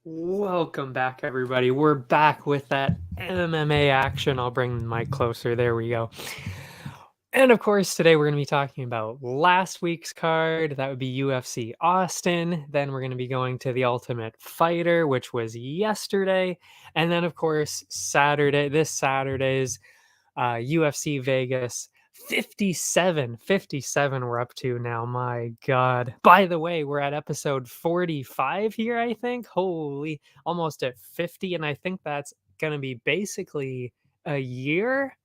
Welcome back, everybody. We're back with that MMA action. I'll bring the mic closer. There we go. And of course, today we're going to be talking about last week's card. That would be UFC Austin. Then we're going to be going to the Ultimate Fighter, which was yesterday. And then, of course, this Saturday's UFC Vegas 57 we're up to now. My God. By the way, we're at episode 45 here, I think. Holy, almost at 50. And I think that's going to be basically a year,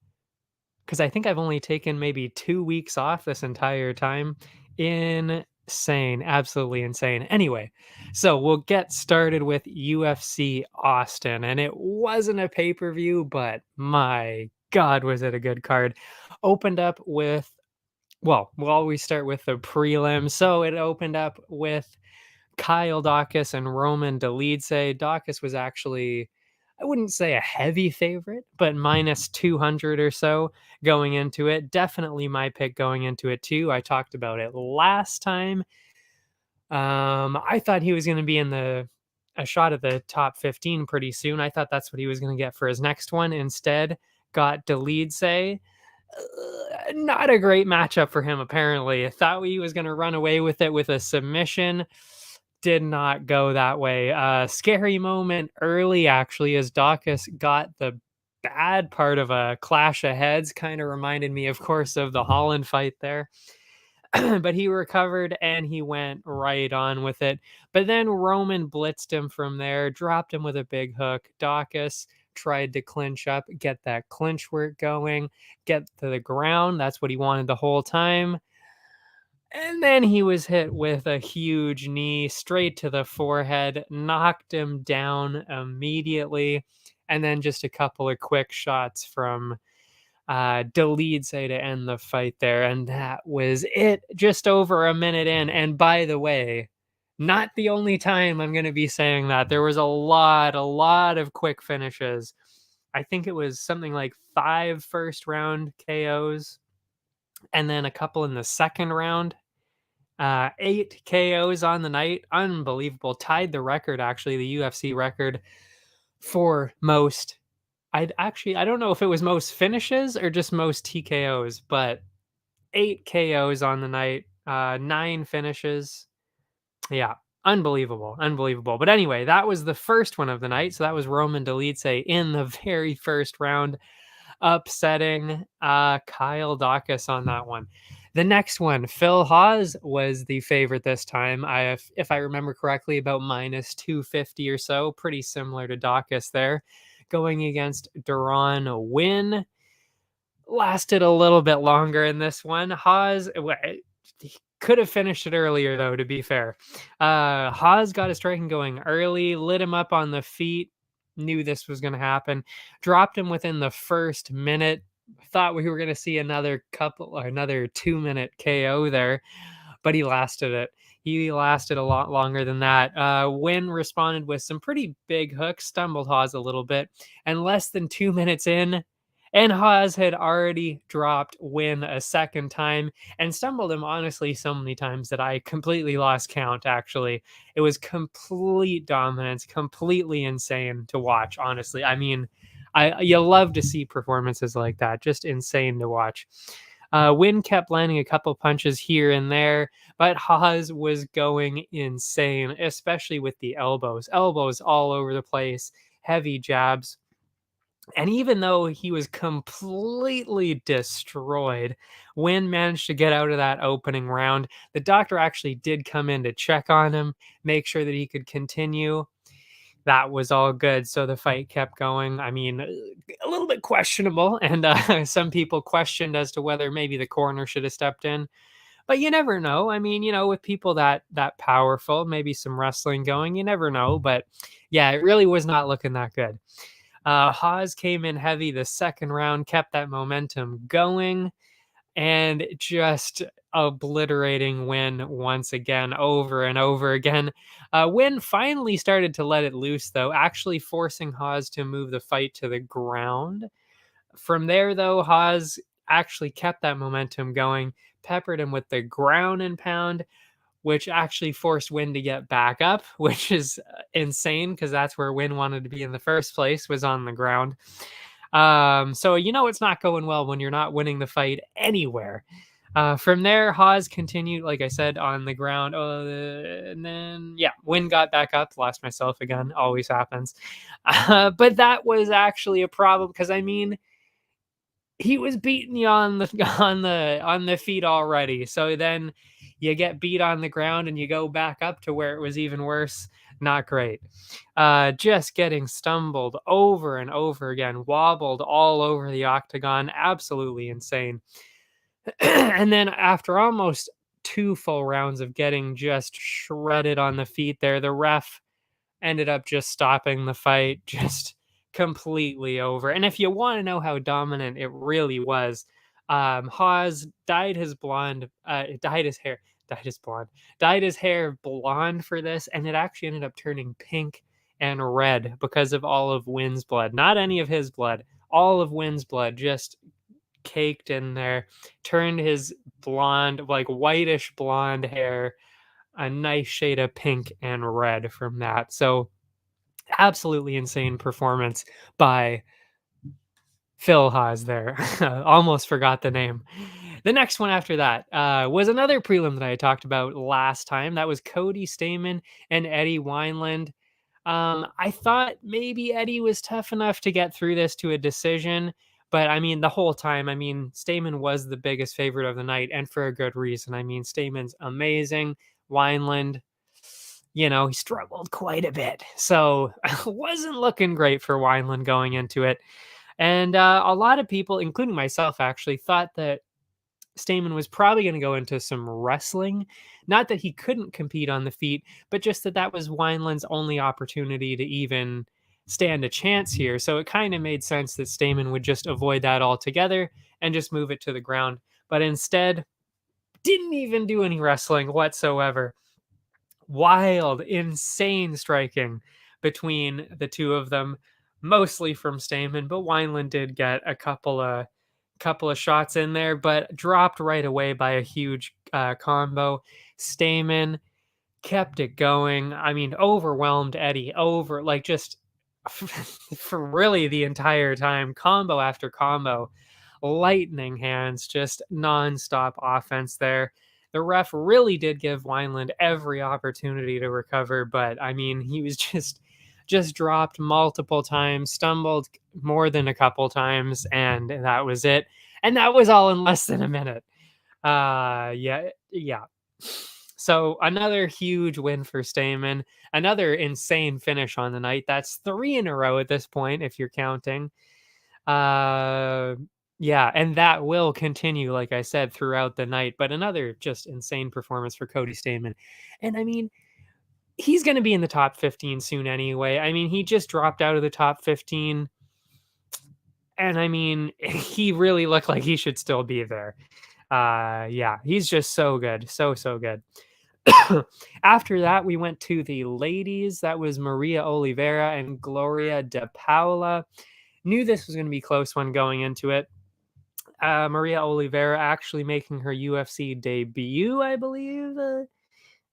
because I think I've only taken maybe 2 weeks off this entire time. Insane. Absolutely insane. Anyway, so we'll get started with UFC Austin. And it wasn't a pay-per-view, but my God, was it a good card. Opened up with, well, we'll always start with the prelim. So it opened up with Kyle Daukaus and Roman Dolidze. Daukaus was actually, I wouldn't say a heavy favorite, but minus 200 or so going into it. Definitely my pick going into it too. I talked about it last time. I thought he was going to be in a shot at the top 15 pretty soon. I thought that's what he was going to get for his next one. Instead, got Dolidze. Not a great matchup for him, apparently. I thought he was going to run away with it with a submission. Did not go that way. Scary moment early, actually, as Daukaus got the bad part of a clash of heads. Kind of reminded me, of course, of the Holland fight there. But he recovered and he went right on with it. But then Roman blitzed him from there, dropped him with a big hook. Daukaus tried to clinch up, get that clinch work going, get to the ground. That's what he wanted the whole time. And then he was hit with a huge knee straight to the forehead, knocked him down immediately. And then just a couple of quick shots from Dolidze to end the fight there. And that was it, just over a minute in. And by the way, not the only time I'm going to be saying that. There was a lot of quick finishes. I think it was something like 5 first round KOs and then a couple in the second round. 8 KOs on the night. Unbelievable. Tied the record, actually, the UFC record for most. I don't know if it was most finishes or just most TKOs, but 8 KOs on the night, 9 finishes. Yeah, unbelievable. But anyway, that was the first one of the night. So that was Roman Dolidze in the very first round, upsetting Kyle Daukaus on that one. The next one, Phil Hawes was the favorite this time. If I remember correctly, about minus 250 or so, pretty similar to Daukaus there. Going against Deron Wynn. Lasted a little bit longer in this one. Hawes, he could have finished it earlier, though, to be fair. Hawes got his striking going early, lit him up on the feet, knew this was going to happen, dropped him within the first minute. Thought we were going to see another 2-minute KO there, but he lasted it. He lasted a lot longer than that. Wynn responded with some pretty big hooks, stumbled Hawes a little bit, and less than 2 minutes in, and Hawes had already dropped Wynn a second time and stumbled him, honestly, so many times that I completely lost count, actually. It was complete dominance, completely insane to watch, honestly. I mean, you love to see performances like that. Just insane to watch. Win kept landing a couple punches here and there, but Hawes was going insane, especially with the elbows. Elbows all over the place, heavy jabs. And even though he was completely destroyed, Win managed to get out of that opening round. The doctor actually did come in to check on him, make sure that he could continue. That was all good. So the fight kept going. I mean, a little bit questionable. And some people questioned as to whether maybe the corner should have stepped in. But you never know. I mean, with people that powerful, maybe some wrestling going, you never know. But yeah, it really was not looking that good. Hawes came in heavy the second round, kept that momentum going, and just obliterating Win once again, over and over again. Win finally started to let it loose, though, actually forcing Hawes to move the fight to the ground. From there, though, Hawes actually kept that momentum going, peppered him with the ground and pound, which actually forced Win to get back up, which is insane because that's where Win wanted to be in the first place, was on the ground. So it's not going well when you're not winning the fight anywhere. From there, Hawes continued, like I said, on the ground. And then, Win got back up. Lost myself again. Always happens. But that was actually a problem because, I mean, he was beating you on the feet already. So then you get beat on the ground and you go back up to where it was even worse. Not great. Just getting stumbled over and over again, wobbled all over the octagon. Absolutely insane. And then after almost 2 full rounds of getting just shredded on the feet there, the ref ended up just stopping the fight, just completely over. And if you want to know how dominant it really was, Hawes dyed his hair blonde for this, and it actually ended up turning pink and red because of all of Win's blood. Not any of his blood, all of Win's blood just caked in there, turned his blonde, like whitish blonde hair a nice shade of pink and red from that. So absolutely insane performance by Phil Hawes there. Almost forgot the name. The next one after that was another prelim that I had talked about last time. That was Cody Stamann and Eddie Wineland. I thought maybe Eddie was tough enough to get through this to a decision, but I mean, the whole time, I mean, Stamann was the biggest favorite of the night, and for a good reason. I mean, Stamann's amazing. Wineland, he struggled quite a bit. So wasn't looking great for Wineland going into it. And a lot of people, including myself, actually thought that Stamann was probably going to go into some wrestling. Not that he couldn't compete on the feet, but just that was Wineland's only opportunity to even stand a chance here. So it kind of made sense that Stamann would just avoid that altogether and just move it to the ground. But instead, didn't even do any wrestling whatsoever. Wild, insane striking between the two of them, mostly from Stamann, but Wineland did get a couple of shots in there, but dropped right away by a huge combo. Stamann kept it going. I mean, overwhelmed Eddie over, like, just for really the entire time, combo after combo, lightning hands, just nonstop offense there. The ref really did give Wineland every opportunity to recover, but I mean, he was just dropped multiple times, stumbled more than a couple times, and that was it. And that was all in less than a minute. Yeah. So another huge win for Stamann, another insane finish on the night. That's 3 in a row at this point, if you're counting. Yeah, and that will continue, like I said, throughout the night. But another just insane performance for Cody Stamann. And I mean, he's going to be in the top 15 soon anyway. I mean, he just dropped out of the top 15. And I mean, he really looked like he should still be there. Yeah, he's just so good. So good. After that, we went to the ladies. That was Maria Oliveira and Gloria De Paula. Knew this was going to be a close one going into it. Maria Oliveira actually making her UFC debut, I believe.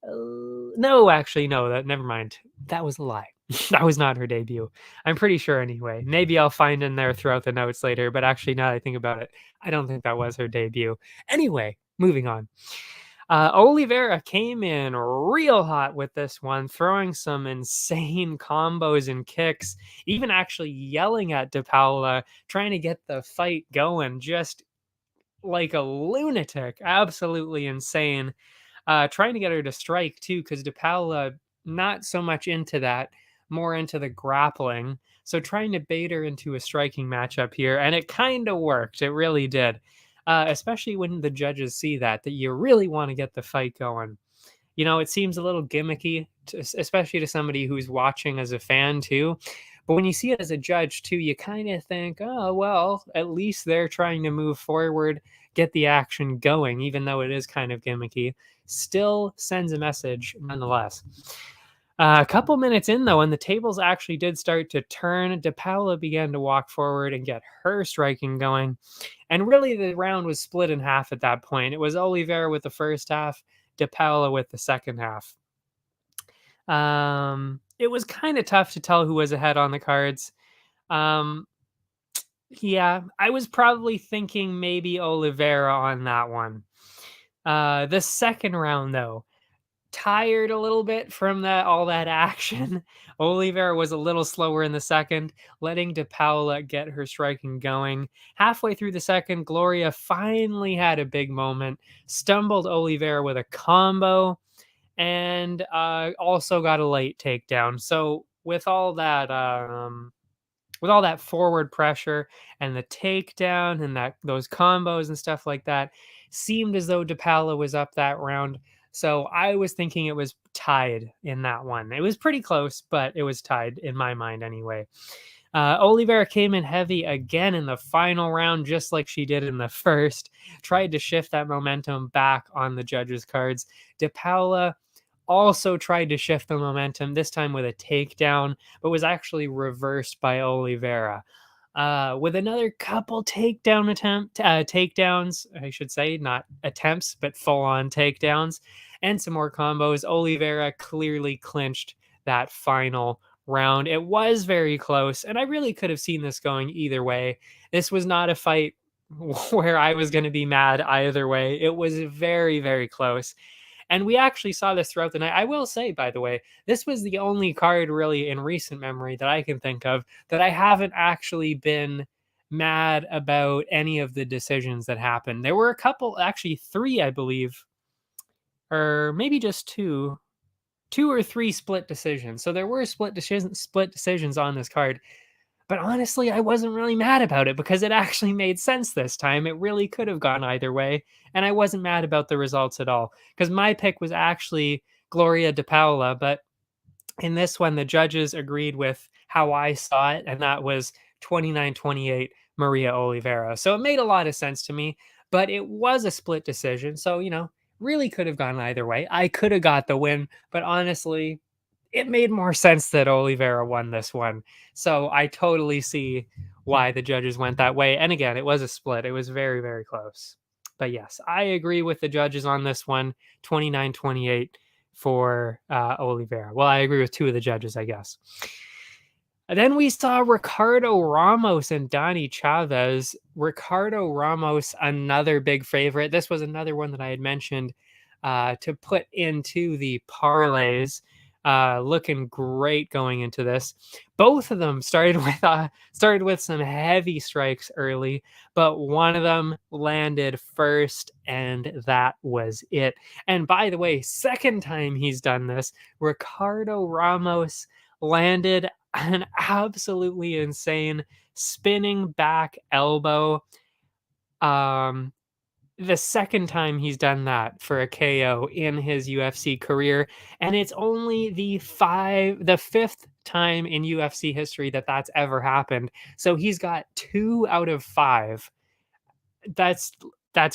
No, actually, no. Never mind. That was a lie. That was not her debut. I'm pretty sure anyway. Maybe I'll find in there throughout the notes later, but actually, now that I think about it, I don't think that was her debut. Anyway, moving on. Oliveira came in real hot with this one, throwing some insane combos and kicks, even actually yelling at De Paula, trying to get the fight going, just like a lunatic. Absolutely insane. Trying to get her to strike too, because De Paula not so much into that, more into the grappling. So trying to bait her into a striking matchup here, and it kind of worked. It really did. Especially when the judges see that you really want to get the fight going. You know, it seems a little gimmicky, especially to somebody who's watching as a fan too. But when you see it as a judge too, you kind of think, oh, well, at least they're trying to move forward, get the action going, even though it is kind of gimmicky. Still sends a message nonetheless. A couple minutes in, though, and the tables actually did start to turn. De Paula began to walk forward and get her striking going. And really, the round was split in half at that point. It was Oliveira with the first half, De Paula with the second half. It was kind of tough to tell who was ahead on the cards. Yeah, I was probably thinking maybe Oliveira on that one. The second round, though, tired a little bit from all that action. Oliveira was a little slower in the second, letting De Paula get her striking going. Halfway through the second, Gloria finally had a big moment, stumbled Oliveira with a combo, and also got a late takedown. So with all that forward pressure and the takedown and those combos and stuff like that, seemed as though De Paula was up that round. So I was thinking it was tied in that one. It was pretty close, but it was tied in my mind anyway. Oliveira came in heavy again in the final round, just like she did in the first. Tried to shift that momentum back on the judges' cards. De Paula also tried to shift the momentum, this time with a takedown, but was actually reversed by Oliveira. With another couple takedowns, I should say, not attempts, but full-on takedowns, and some more combos, Oliveira clearly clinched that final round. It was very close, and I really could have seen this going either way. This was not a fight where I was going to be mad either way. It was very, very close. And we actually saw this throughout the night. I will say, by the way, this was the only card really in recent memory that I can think of that I haven't actually been mad about any of the decisions that happened. There were a couple, actually three, I believe, or maybe just two or three split decisions. So there were split decisions on this card. But honestly, I wasn't really mad about it because it actually made sense this time. It really could have gone either way, and I wasn't mad about the results at all because my pick was actually Gloria De Paula, but in this one, the judges agreed with how I saw it, and that was 29-28 Maria Oliveira. So it made a lot of sense to me, but it was a split decision. So, really could have gone either way. I could have got the win, but honestly, it made more sense that Oliveira won this one. So I totally see why the judges went that way. And again, it was a split. It was very, very close. But yes, I agree with the judges on this one, 29-28 for Oliveira. Well, I agree with two of the judges, I guess. And then we saw Ricardo Ramos and Donny Chavez. Ricardo Ramos, another big favorite. This was another one that I had mentioned to put into the parlays. Looking great going into this. Both of them started with some heavy strikes early, but one of them landed first, and that was it. And by the way, second time he's done this, Ricardo Ramos landed an absolutely insane spinning back elbow. The second time he's done that for a KO in his UFC career, and it's only the fifth time in UFC history that that's ever happened. So he's got 2 out of 5. That's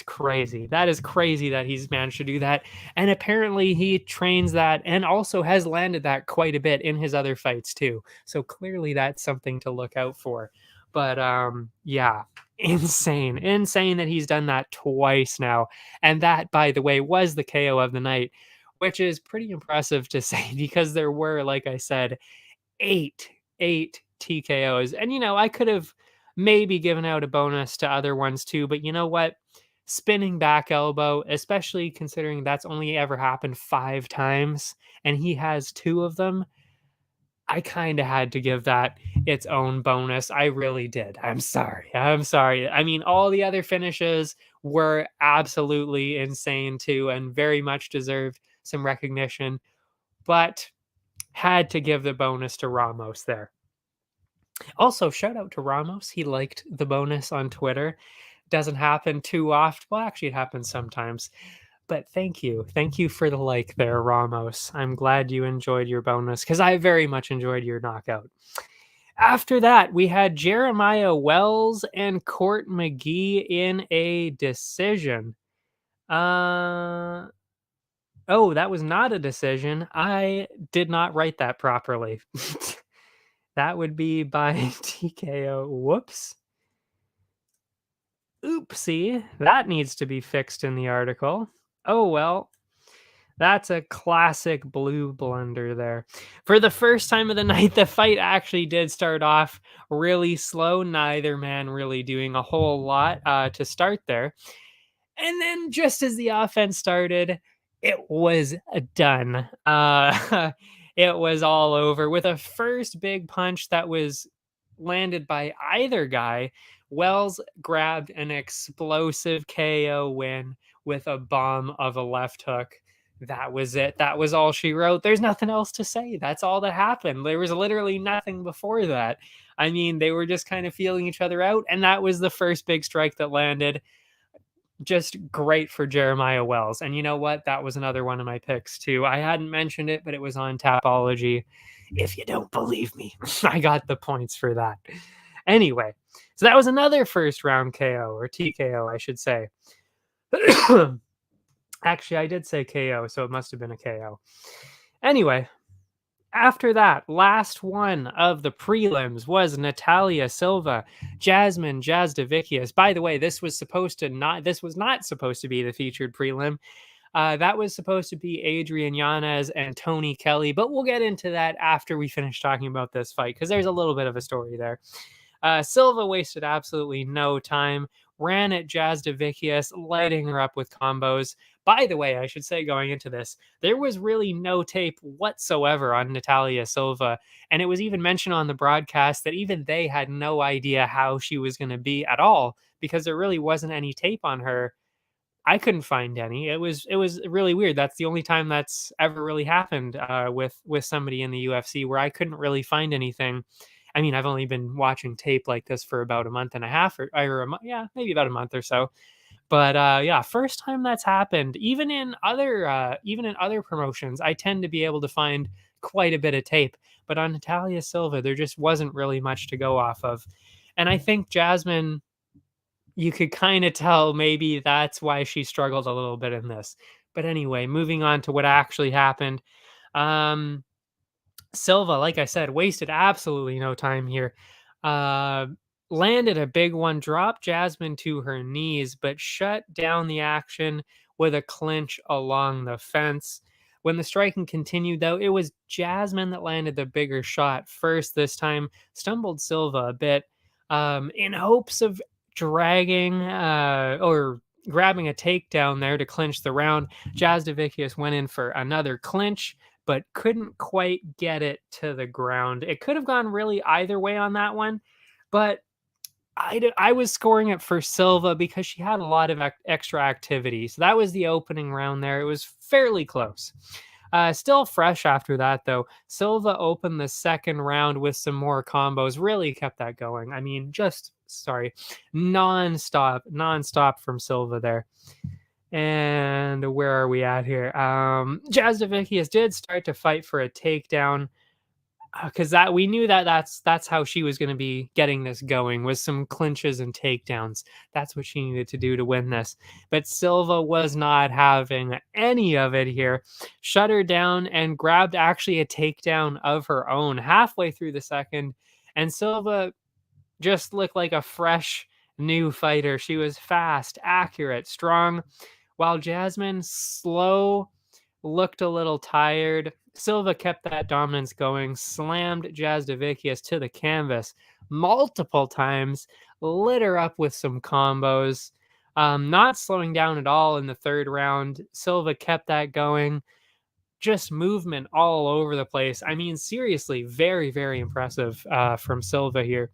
crazy. That is crazy that he's managed to do that. And apparently he trains that and also has landed that quite a bit in his other fights too. So clearly that's something to look out for. But yeah, insane that he's done that twice now. And that, by the way, was the KO of the night, which is pretty impressive to say because there were, like I said, eight TKOs. And, I could have maybe given out a bonus to other ones too, but you know what? Spinning back elbow, especially considering that's only ever happened 5 times and he has 2 of them, I kind of had to give that its own bonus. I really did. I'm sorry. I'm sorry. I mean, all the other finishes were absolutely insane too and very much deserved some recognition, but had to give the bonus to Ramos there. Also, shout out to Ramos. He liked the bonus on Twitter. Doesn't happen too often. Well, actually, it happens sometimes. But thank you. Thank you for the like there, Ramos. I'm glad you enjoyed your bonus because I very much enjoyed your knockout. After that, we had Jeremiah Wells and Court McGee in a decision. Oh, that was not a decision. I did not write that properly. That would be by TKO. Whoops. Oopsie. That needs to be fixed in the article. Oh, well. That's a classic blue blunder there. For the first time of the night, the fight actually did start off really slow. Neither man really doing a whole lot to start there. And then just as the offense started, it was done. It was all over with a first big punch that was landed by either guy. Wells grabbed an explosive KO win with a bomb of a left hook. That was it. That was all she wrote. There's nothing else to say. That's all that happened. There was literally nothing before that. I mean, they were just kind of feeling each other out, and that was the first big strike that landed. Just great for Jeremiah Wells. And you know what? That was another one of my picks too. I hadn't mentioned it, but it was on Tapology. If you don't believe me, I got the points for that. Anyway, so that was another first round KO, or TKO, I should say. Actually, I did say KO, so it must have been a KO. Anyway, after that, last one of the prelims was Natalia Silva, Jasmine Jasdavicius. By the way, this was not supposed to be the featured prelim. That was supposed to be Adrian Yanez and Tony Kelly, but we'll get into that after we finish talking about this fight because there's a little bit of a story there. Silva wasted absolutely no time, ran at Jasdavicius, lighting her up with combos. By the way, I should say going into this, there was really no tape whatsoever on Natalia Silva, and it was even mentioned on the broadcast that even they had no idea how she was going to be at all because there really wasn't any tape on her. I couldn't find any. It was really weird. That's the only time that's ever really happened with somebody in the UFC where I couldn't really find anything. I mean, I've only been watching tape like this for about a month and a half, maybe about a month or so. But yeah, first time that's happened. Even in other promotions, I tend to be able to find quite a bit of tape. But on Natalia Silva, there just wasn't really much to go off of. And I think Jasmine, you could kind of tell maybe that's why she struggled a little bit in this. But anyway, moving on to what actually happened. Silva, like I said, wasted absolutely no time here. Landed a big one, dropped Jasmine to her knees, but shut down the action with a clinch along the fence. When the striking continued, though, it was Jasmine that landed the bigger shot first this time, stumbled Silva a bit in hopes of dragging or grabbing a takedown there to clinch the round. Jasdavicius went in for another clinch, but couldn't quite get it to the ground. It could have gone really either way on that one, but I was scoring it for Silva because she had a lot of extra activity. So that was the opening round there. It was fairly close. Still fresh after that, though. Silva opened the second round with some more combos, really kept that going. I mean, non-stop from Silva there. And where are we at here? Jasdavicius did start to fight for a takedown because we knew that's how she was going to be getting this going, was some clinches and takedowns. That's what she needed to do to win this. But Silva was not having any of it here. Shut her down and grabbed actually a takedown of her own halfway through the second. And Silva just looked like a fresh new fighter. She was fast, accurate, strong, while Jasmine slow, looked a little tired. Silva kept that dominance going, slammed Jasudavicius to the canvas multiple times, lit her up with some combos, not slowing down at all in the third round. Silva kept that going. Just movement all over the place. I mean, seriously, very, very impressive from Silva here.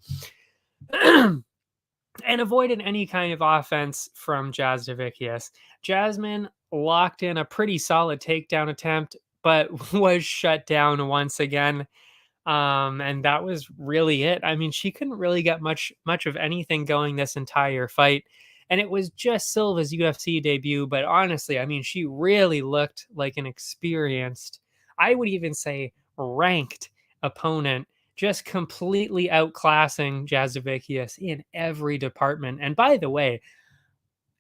And avoided any kind of offense from Jasudavicius. Jasmine locked in a pretty solid takedown attempt, but was shut down once again. And that was really it. I mean, she couldn't really get much of anything going this entire fight. And it was just Silva's UFC debut, but honestly, I mean, she really looked like an experienced, I would even say ranked opponent, just completely outclassing Jasudavicius in every department. And by the way,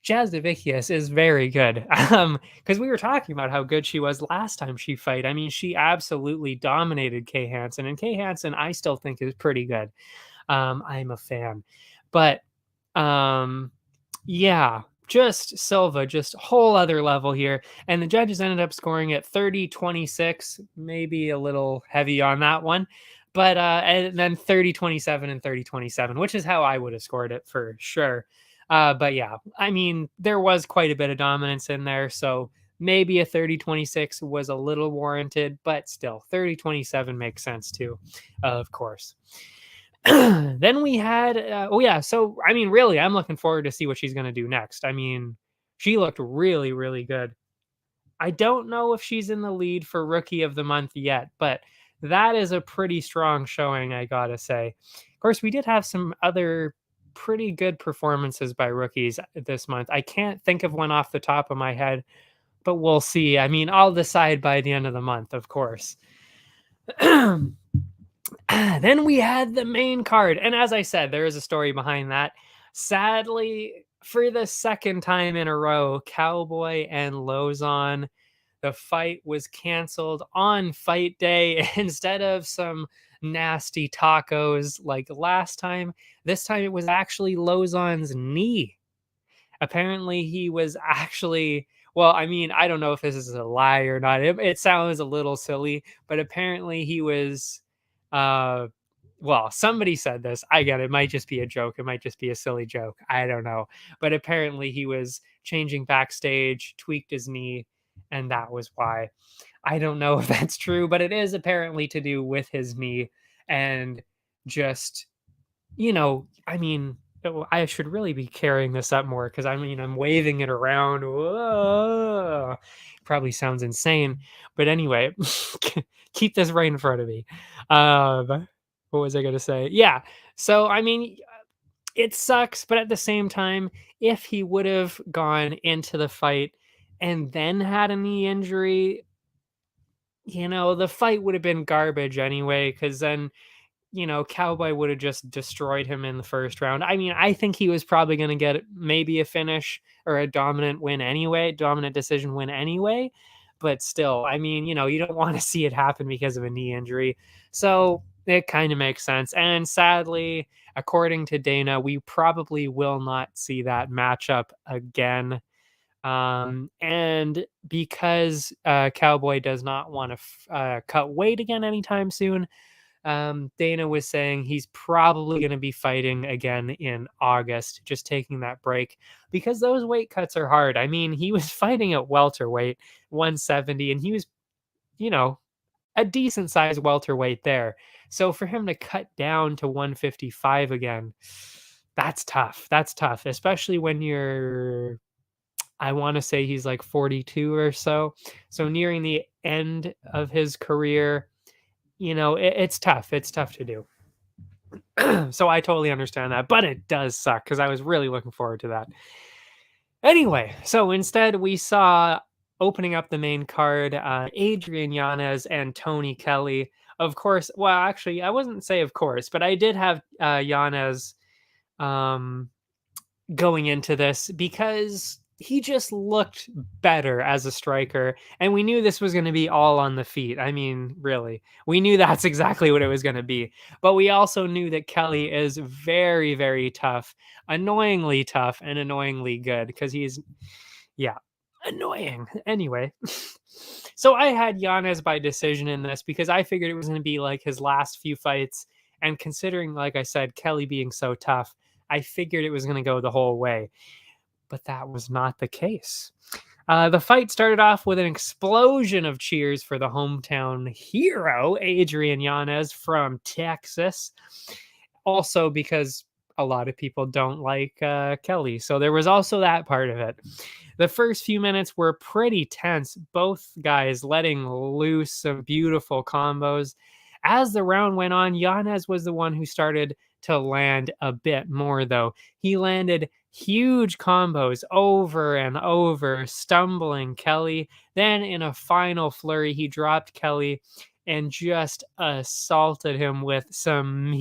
Jasudavicius is very good. Because we were talking about how good she was last time she fight. I mean, she absolutely dominated Kay Hansen, and Kay Hansen I still think is pretty good. I'm a fan. But yeah, just Silva, just whole other level here. And the judges ended up scoring at 30-26, maybe a little heavy on that one. But and then 30-27 and 30-27, which is how I would have scored it for sure. But yeah, I mean, there was quite a bit of dominance in there. So maybe a 30-26 was a little warranted, but still 30-27 makes sense too, of course. Then we had, oh yeah, so I mean, really, I'm looking forward to see what she's going to do next. I mean, she looked really, really good. I don't know if she's in the lead for Rookie of the Month yet, but that is a pretty strong showing, I gotta say. Of course, we did have some other pretty good performances by rookies this month. I can't think of one off the top of my head, but we'll see. I mean, I'll decide by the end of the month, of course. Then we had the main card. And as I said, there is a story behind that. Sadly, for the second time in a row, Cowboy and Lozon, the fight was canceled on fight day instead of some nasty tacos like last time. This time it was actually Lozon's knee. Apparently he was actually, well, I mean, I don't know if this is a lie or not. It sounds a little silly, but apparently he was well, somebody said this. I get it. It might just be a joke. It might just be a silly joke. I don't know. But apparently he was changing backstage, tweaked his knee, and that was why. I don't know if that's true, but it is apparently to do with his knee. And just, I mean, I should really be carrying this up more because I mean, I'm waving it around. Whoa. Probably sounds insane. But anyway, keep this right in front of me. What was I going to say? Yeah. So, I mean, it sucks, but at the same time, if he would have gone into the fight and then had a knee injury, the fight would have been garbage anyway, because then, Cowboy would have just destroyed him in the first round. I mean, I think he was probably going to get maybe a finish or a dominant decision win anyway. But still, I mean, you don't want to see it happen because of a knee injury. So it kind of makes sense. And sadly, according to Dana, we probably will not see that matchup again. And because Cowboy does not want to cut weight again anytime soon, Dana was saying he's probably going to be fighting again in August, just taking that break because those weight cuts are hard. I mean, he was fighting at welterweight, 170, and he was, a decent sized welterweight there. So for him to cut down to 155 again, that's tough. That's tough, especially when you're, I want to say he's like 42 or so. So nearing the end of his career, it's tough. It's tough to do. So I totally understand that, but it does suck because I was really looking forward to that. Anyway, so instead we saw opening up the main card, Adrian Yanez and Tony Kelly. Of course, well, actually, I wouldn't say of course, but I did have Yanez going into this because he just looked better as a striker, and we knew this was going to be all on the feet. I mean, really, we knew that's exactly what it was going to be, but we also knew that Kelly is very, very tough, annoyingly tough, and annoyingly good because he's, yeah, annoying. Anyway, So I had Yanez by decision in this because I figured it was going to be like his last few fights. And considering, like I said, Kelly being so tough, I figured it was going to go the whole way. But that was not the case. The fight started off with an explosion of cheers for the hometown hero, Adrian Yanez from Texas. Also, because a lot of people don't like Kelly. So there was also that part of it. The first few minutes were pretty tense, both guys letting loose some beautiful combos. As the round went on, Yanez was the one who started to land a bit more, though. He landed huge combos over and over, stumbling Kelly. Then, in a final flurry, he dropped Kelly and just assaulted him with some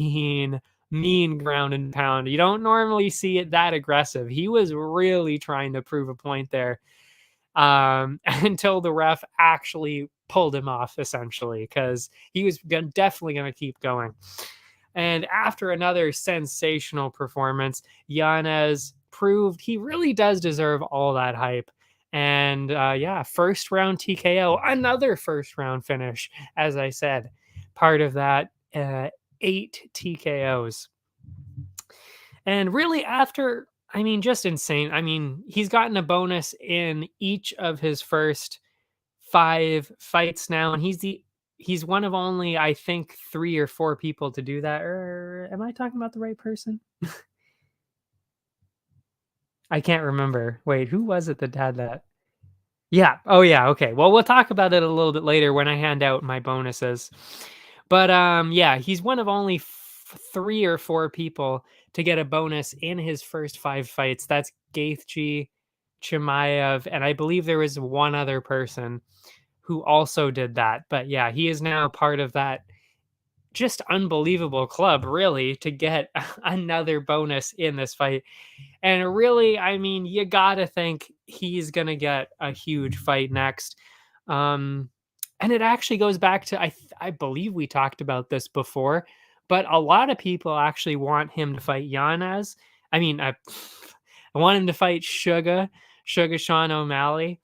mean ground and pound. You don't normally see it that aggressive. He was really trying to prove a point there, until the ref actually pulled him off, essentially, because he was definitely going to keep going. And after another sensational performance, Yanez proved he really does deserve all that hype. And yeah, first round TKO, another first round finish, as I said, part of that 8 TKOs. And really, after, I mean, just insane. I mean, he's gotten a bonus in each of his first 5 fights now, and he's one of only, I think, 3 or 4 people to do that. Or am I talking about the right person? I can't remember. Wait, who was it that had that? Yeah. Oh yeah, okay. Well, we'll talk about it a little bit later when I hand out my bonuses. But yeah, he's one of only 3 or 4 people to get a bonus in his first 5 fights. That's Gaethje, Chimaev, and I believe there was one other person who also did that. But yeah, he is now part of that just unbelievable club, really, to get another bonus in this fight. And really, I mean, you gotta think he's gonna get a huge fight next. And it actually goes back to, I believe we talked about this before, but a lot of people actually want him to fight Yanez. I mean, I want him to fight Sugar Sean O'Malley,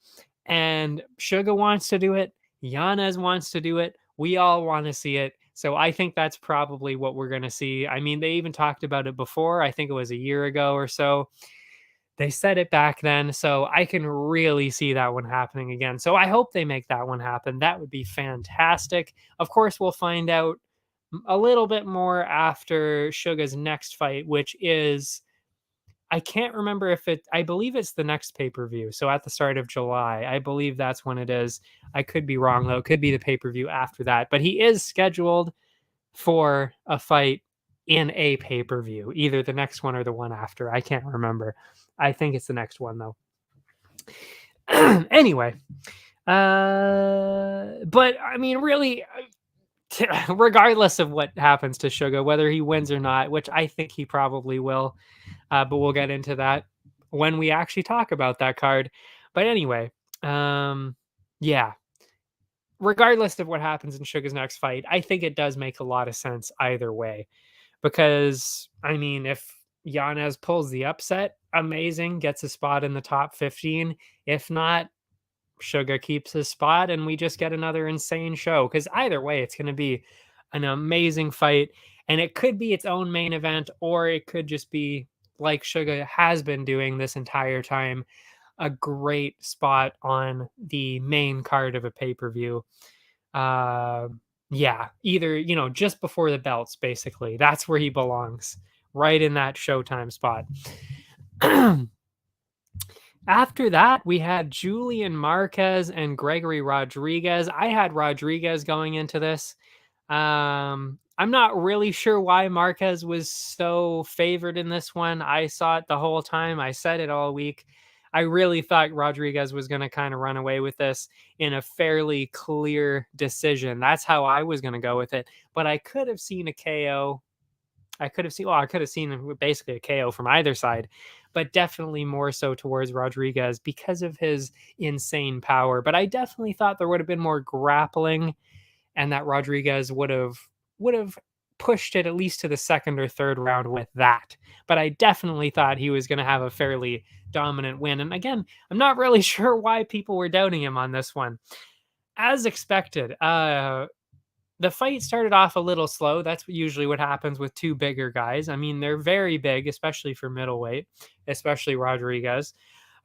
and Sugar wants to do it. Yanez wants to do it. We all want to see it. So I think that's probably what we're going to see. I mean, they even talked about it before. I think it was a year ago or so. They said it back then, so I can really see that one happening again. So I hope they make that one happen. That would be fantastic. Of course, we'll find out a little bit more after Suga's next fight, which is, I can't remember if I believe it's the next pay-per-view. So at the start of July, I believe that's when it is. I could be wrong, though. It could be the pay-per-view after that. But he is scheduled for a fight in a pay-per-view, either the next one or the one after. I can't remember. I think it's the next one, though. Anyway, but I mean, really, regardless of what happens to Sugar, whether he wins or not, which I think he probably will, but we'll get into that when we actually talk about that card. But anyway, yeah, regardless of what happens in Sugar's next fight, I think it does make a lot of sense either way. Because, I mean, if Yanez pulls the upset, amazing, gets a spot in the top 15. If not, Sugar keeps his spot and we just get another insane show. Because either way, it's going to be an amazing fight. And it could be its own main event, or it could just be, like Sugar has been doing this entire time, a great spot on the main card of a pay-per-view. Yeah, either, just before the belts, basically. That's where he belongs, right in that Showtime spot. After that, we had Julian Marquez and Gregory Rodrigues. I had Rodrigues going into this. I'm not really sure why Marquez was so favored in this one. I saw it the whole time. I said it all week. I really thought Rodrigues was going to kind of run away with this in a fairly clear decision. That's how I was going to go with it. But I could have seen a KO. I could have seen basically a KO from either side, but definitely more so towards Rodrigues because of his insane power. But I definitely thought there would have been more grappling, and that Rodrigues would have pushed it at least to the second or third round with that. But I definitely thought he was going to have a fairly dominant win. And again, I'm not really sure why people were doubting him on this one. as expected, the fight started off a little slow. That's usually what happens with two bigger guys. I mean, they're very big, especially for middleweight, especially Rodrigues.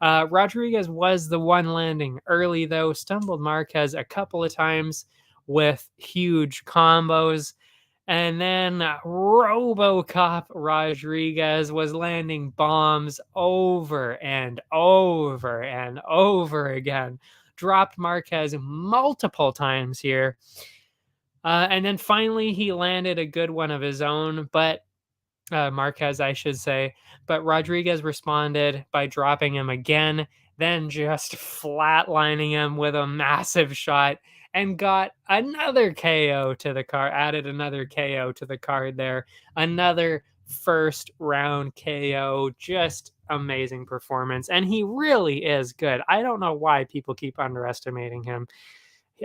Rodrigues was the one landing early, though, stumbled Marquez a couple of times with huge combos. And then Robocop Rodrigues was landing bombs over and over and over again. Dropped Marquez multiple times here. And then finally, he landed a good one of his own, but Marquez, I should say. But Rodrigues responded by dropping him again, then just flatlining him with a massive shot and got another KO to the card, added another KO to the card there. Another first round KO. Just amazing performance. And he really is good. I don't know why people keep underestimating him.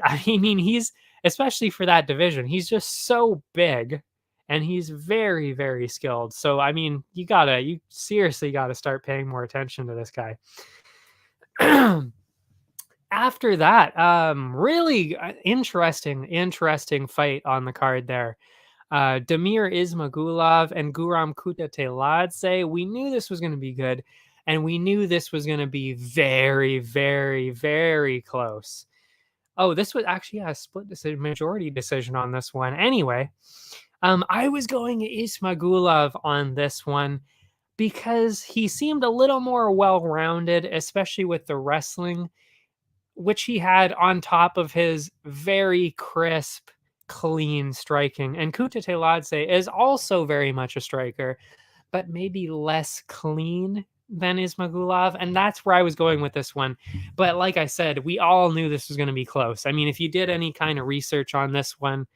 I mean, he's, especially for that division, he's just so big and he's very, very skilled. So, I mean, you seriously gotta start paying more attention to this guy. After that, really interesting fight on the card there. Damir Ismagulov and Guram Kutateladze. We knew this was going to be good, and we knew this was going to be very, very, very close. Oh, this was actually a split decision, majority decision on this one. Anyway, I was going Ismagulov on this one because he seemed a little more well-rounded, especially with the wrestling, which he had on top of his very crisp, clean striking. And Kutateladze is also very much a striker, but maybe less clean than Ismagulov. And that's where I was going with this one. But like I said, we all knew this was going to be close. I mean, if you did any kind of research on this one,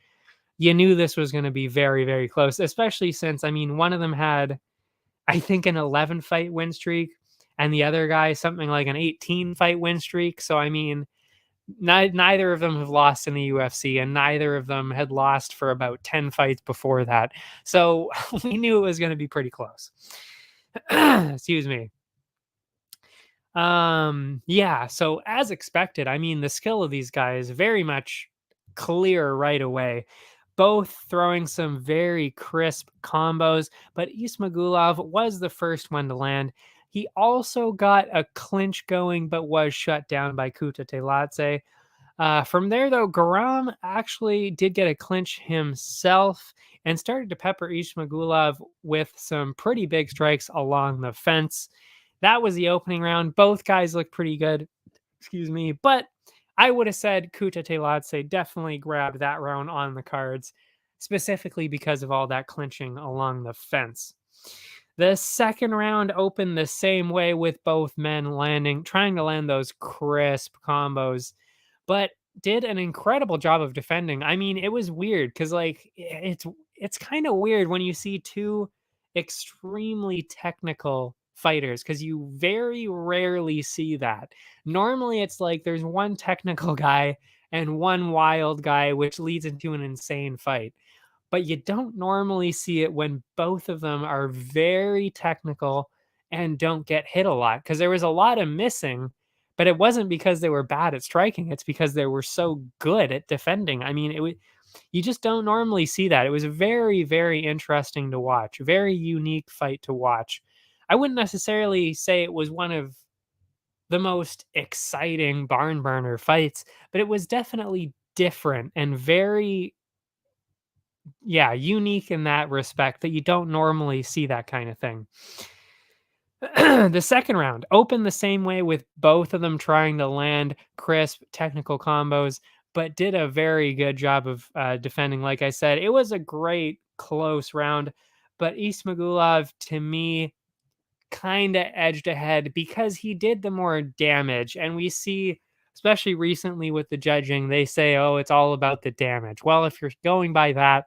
you knew this was going to be very, very close, especially since, I mean, one of them had, I think, an 11 fight win streak, and the other guy something like an 18 fight win streak. So, I mean, neither of them have lost in the UFC, and neither of them had lost for about 10 fights before that. So we knew it was going to be pretty close. Excuse me. Yeah, so as expected, I mean, the skill of these guys very much clear right away. Both throwing some very crisp combos, but Ismagulov was the first one to land. He also got a clinch going, but was shut down by Kutateladze. From there, though, Guram actually did get a clinch himself and started to pepper Ismagulov with some pretty big strikes along the fence. That was the opening round. Both guys looked pretty good. Excuse me. But I would have said Kutateladze definitely grabbed that round on the cards, specifically because of all that clinching along the fence. The second round opened the same way with both men trying to land those crisp combos, but did an incredible job of defending. I mean, it was weird because like it's kind of weird when you see two extremely technical fighters because you very rarely see that. Normally it's like there's one technical guy and one wild guy, which leads into an insane fight. But you don't normally see it when both of them are very technical and don't get hit a lot, because there was a lot of missing, but it wasn't because they were bad at striking. It's because they were so good at defending. I mean, you just don't normally see that. It was very, very interesting to watch. Very unique fight to watch. I wouldn't necessarily say it was one of the most exciting barn burner fights, but it was definitely different and very, yeah, unique in that respect that you don't normally see that kind of thing. The second round opened the same way with both of them trying to land crisp technical combos, but did a very good job of defending. Like I said, it was a great close round, but Ismagulov, to me, kind of edged ahead because he did the more damage. And we see, especially recently with the judging, they say, oh, it's all about the damage. Well, if you're going by that,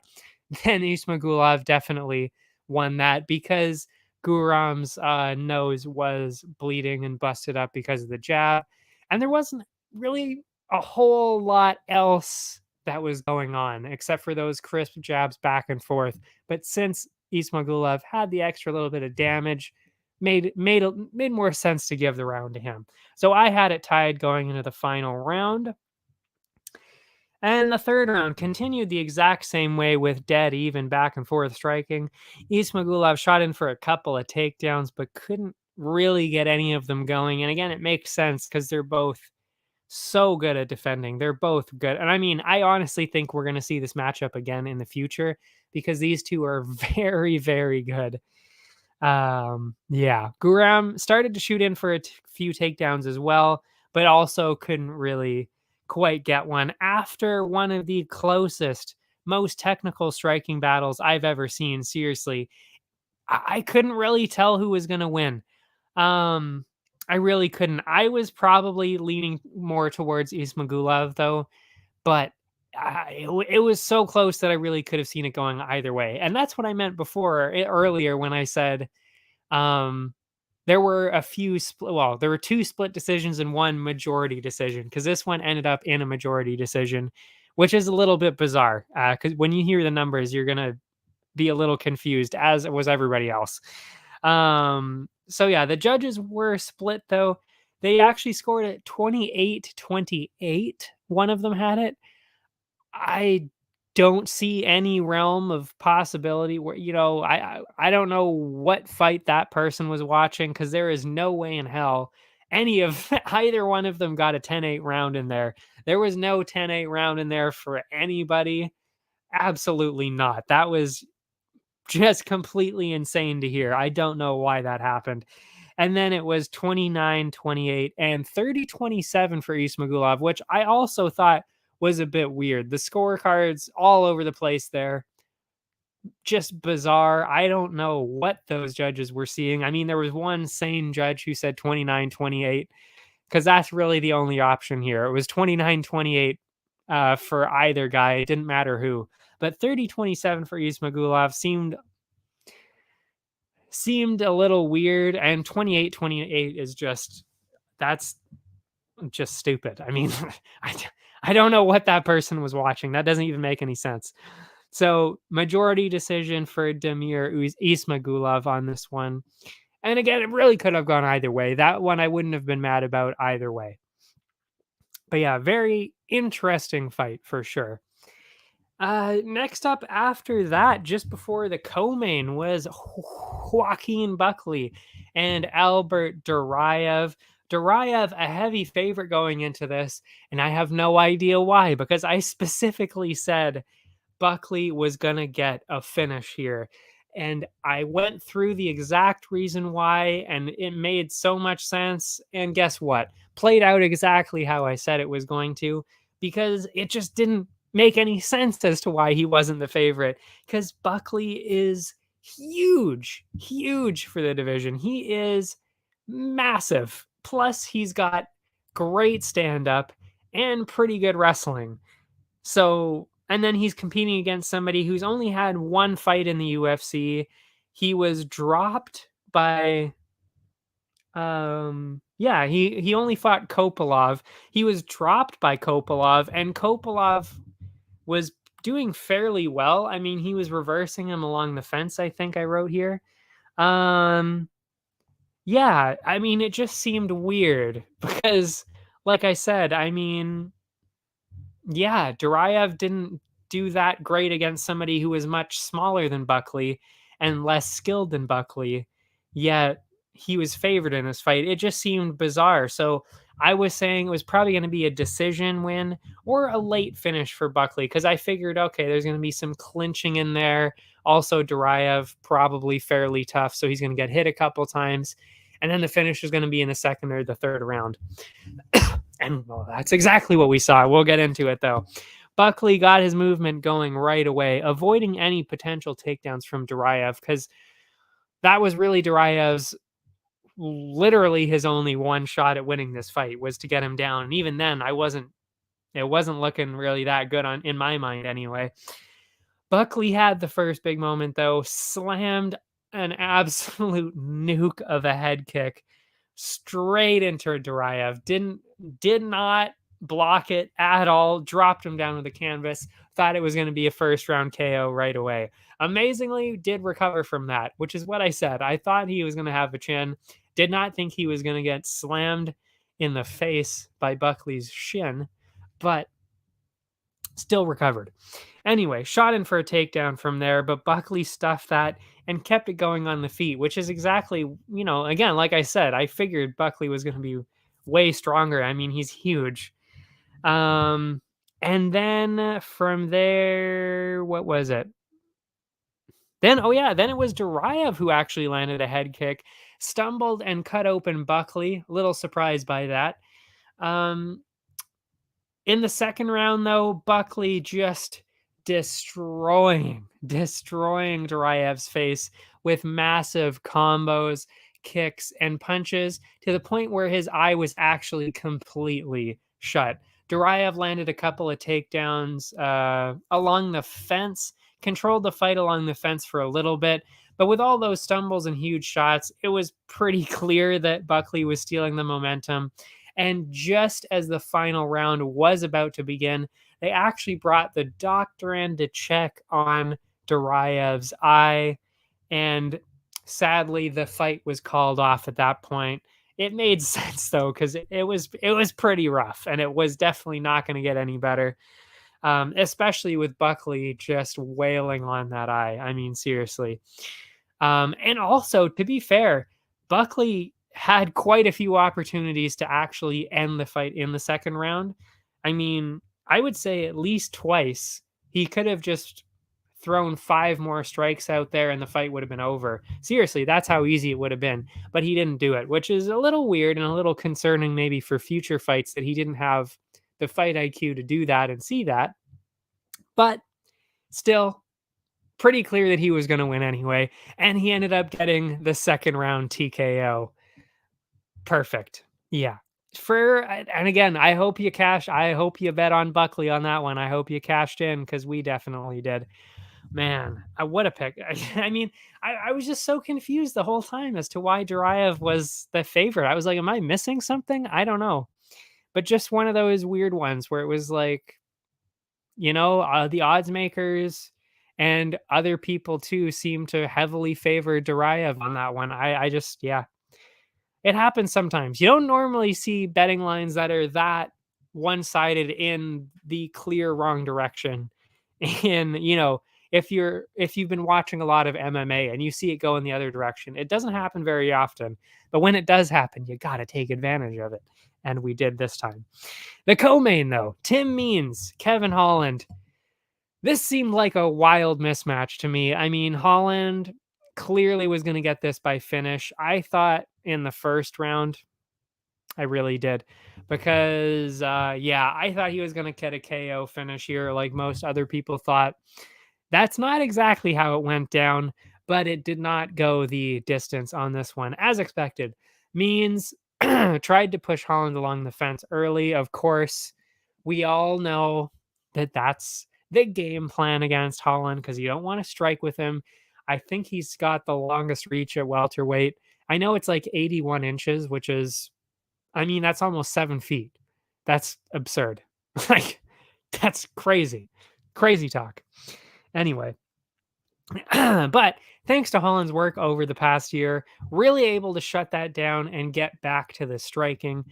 then Ismagulov definitely won that because Guram's nose was bleeding and busted up because of the jab. And there wasn't really a whole lot else that was going on except for those crisp jabs back and forth. But since Ismagulov had the extra little bit of damage, made more sense to give the round to him. So I had it tied going into the final round. And the third round continued the exact same way with dead even back and forth striking. Ismagulov shot in for a couple of takedowns, but couldn't really get any of them going. And again, it makes sense because they're both so good at defending. They're both good. And I mean, I honestly think we're going to see this matchup again in the future because these two are very, very good. Yeah, Guram started to shoot in for a few takedowns as well, but also couldn't really quite get one after one of the closest, most technical striking battles I've ever seen. Seriously, I couldn't really tell who was going to win. Um, I really couldn't. I was probably leaning more towards Ismagulov though, but it was so close that I really could have seen it going either way. And that's what I meant before earlier when I said um, there were a few there were two split decisions and one majority decision because this one ended up in a majority decision, which is a little bit bizarre. Because when you hear the numbers, you're gonna be a little confused, as was everybody else. So yeah, the judges were split though. They actually scored it 28-28. One of them had it. I don't see any realm of possibility where, I don't know what fight that person was watching because there is no way in hell any of either one of them got a 10-8 round in there. There was no 10-8 round in there for anybody. Absolutely not. That was just completely insane to hear. I don't know why that happened. And then it was 29-28 and 30-27 for Ismagulov, which I also thought was a bit weird. The scorecards all over the place there. Just bizarre. I don't know what those judges were seeing. I mean, there was one sane judge who said 29-28 because that's really the only option here. It was 29-28 for either guy. It didn't matter who. But 30-27 for Ismagulov seemed a little weird, and 28-28 is that's just stupid. I mean, I don't know what that person was watching. That doesn't even make any sense. So majority decision for Damir Ismagulov on this one. And again, it really could have gone either way. That one I wouldn't have been mad about either way. But yeah, very interesting fight for sure. Next up after that, just before the co-main, was Joaquin Buckley and Albert Duraev. Duraev, a heavy favorite going into this, and I have no idea why, because I specifically said Buckley was going to get a finish here. And I went through the exact reason why, and it made so much sense. And guess what? Played out exactly how I said it was going to, because it just didn't make any sense as to why he wasn't the favorite. Because Buckley is huge for the division. He is massive. Plus, he's got great stand up and pretty good wrestling. So, and then he's competing against somebody who's only had one fight in the UFC. He was dropped by he only fought Kopylov. He was dropped by Kopylov, and Kopylov was doing fairly well. I mean, he was reversing him along the fence, I think I wrote here. Yeah, I mean, it just seemed weird because, like I said, I mean, yeah, Duraev didn't do that great against somebody who was much smaller than Buckley and less skilled than Buckley, yet he was favored in this fight. It just seemed bizarre. So I was saying it was probably going to be a decision win or a late finish for Buckley because I figured, okay, there's going to be some clinching in there. Also, Duraev probably fairly tough, so he's going to get hit a couple times. And then the finish is going to be in the second or the third round. And well, that's exactly what we saw. We'll get into it, though. Buckley got his movement going right away, avoiding any potential takedowns from Duraev, because that was really Duraev's literally his only one shot at winning this fight was to get him down. And even then, it wasn't looking really that good in my mind anyway. Buckley had the first big moment, though, slammed an absolute nuke of a head kick straight into Duraev. Did not block it at all. Dropped him down to the canvas. Thought it was going to be a first round KO right away. Amazingly, did recover from that, which is what I said. I thought he was going to have a chin. Did not think he was going to get slammed in the face by Buckley's shin, but Still recovered. Anyway, shot in for a takedown from there, but Buckley stuffed that and kept it going on the feet, which is exactly, again, like I said, I figured Buckley was going to be way stronger. I mean, he's huge. And then from there, what was it? Then it was Duraev who actually landed a head kick, stumbled and cut open Buckley. A little surprised by that. In the second round, though, Buckley just destroying Duraev's face with massive combos, kicks, and punches to the point where his eye was actually completely shut. Duraev landed a couple of takedowns along the fence, controlled the fight along the fence for a little bit, but with all those stumbles and huge shots, it was pretty clear that Buckley was stealing the momentum. And just as the final round was about to begin, they actually brought the doctor in to check on Duraev's eye. And sadly, the fight was called off at that point. It made sense, though, because it was pretty rough, and it was definitely not going to get any better, especially with Buckley just wailing on that eye. I mean, seriously. And also, to be fair, Buckley had quite a few opportunities to actually end the fight in the second round. I mean, I would say at least twice. He could have just thrown 5 more strikes out there and the fight would have been over. Seriously, that's how easy it would have been. But he didn't do it, which is a little weird and a little concerning maybe for future fights that he didn't have the fight IQ to do that and see that. But still, pretty clear that he was going to win anyway. And he ended up getting the second round TKO. Perfect. Yeah. And again, I hope you bet on Buckley on that one. I hope you cashed in because we definitely did. Man, what a pick. I mean, I was just so confused the whole time as to why Duraev was the favorite. I was like, am I missing something? I don't know. But just one of those weird ones where it was like, the odds makers and other people too seem to heavily favor Duraev on that one. I just, yeah. It happens sometimes. You don't normally see betting lines that are that one-sided in the clear wrong direction. And, if you've been watching a lot of MMA and you see it go in the other direction, it doesn't happen very often. But when it does happen, you got to take advantage of it. And we did this time. The co-main, though, Tim Means, Kevin Holland. This seemed like a wild mismatch to me. I mean, Holland clearly was going to get this by finish. I thought in the first round, I really did, because I thought he was going to get a KO finish here, like most other people thought. That's not exactly how it went down, but it did not go the distance on this one, as expected. Means tried to push Holland along the fence early. Of course, we all know that that's the game plan against Holland because you don't want to strike with him. I think he's got the longest reach at welterweight. I know it's like 81 inches, which is, I mean, that's almost 7 feet. That's absurd. Like, that's crazy. Crazy talk. Anyway, but thanks to Holland's work over the past year, really able to shut that down and get back to the striking.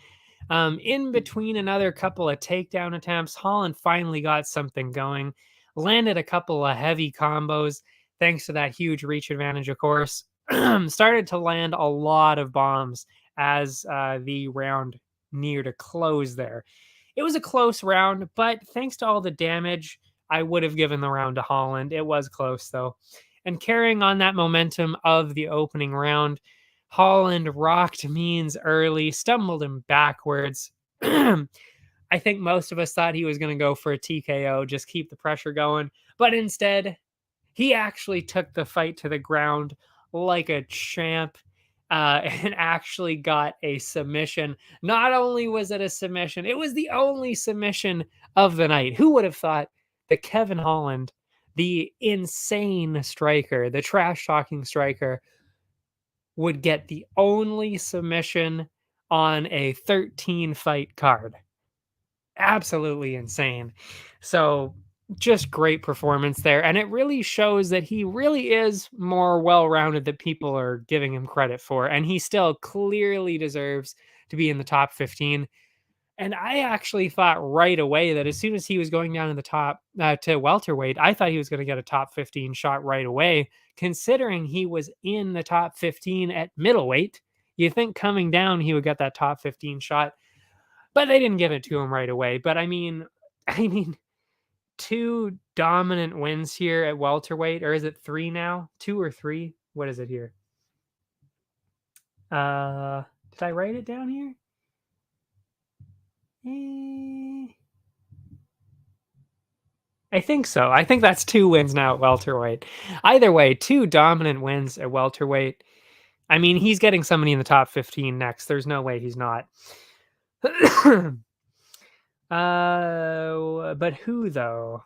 In between another couple of takedown attempts, Holland finally got something going, landed a couple of heavy combos, thanks to that huge reach advantage, of course. Started to land a lot of bombs as the round neared a close there. It was a close round, but thanks to all the damage, I would have given the round to Holland. It was close, though. And carrying on that momentum of the opening round, Holland rocked Means early, stumbled him backwards. I think most of us thought he was going to go for a TKO, just keep the pressure going. But instead, he actually took the fight to the ground like a champ and actually got a submission. Not only was it a submission, it was the only submission of the night. Who would have thought that Kevin Holland, the insane striker, the trash-talking striker, would get the only submission on a 13-fight card? Absolutely insane. So just great performance there. And it really shows that he really is more well-rounded than people are giving him credit for. And he still clearly deserves to be in the top 15. And I actually thought right away that as soon as he was going down in the top to welterweight, I thought he was going to get a top 15 shot right away, considering he was in the top 15 at middleweight. You think coming down he would get that top 15 shot, but they didn't give it to him right away. But I mean, two dominant wins here at welterweight, or is it three now? Two or three? What is it here? Did I write it down here? I think so. I think that's two wins now at welterweight. Either way, two dominant wins at welterweight. I mean, he's getting somebody in the top 15 next. There's no way he's not. But who though?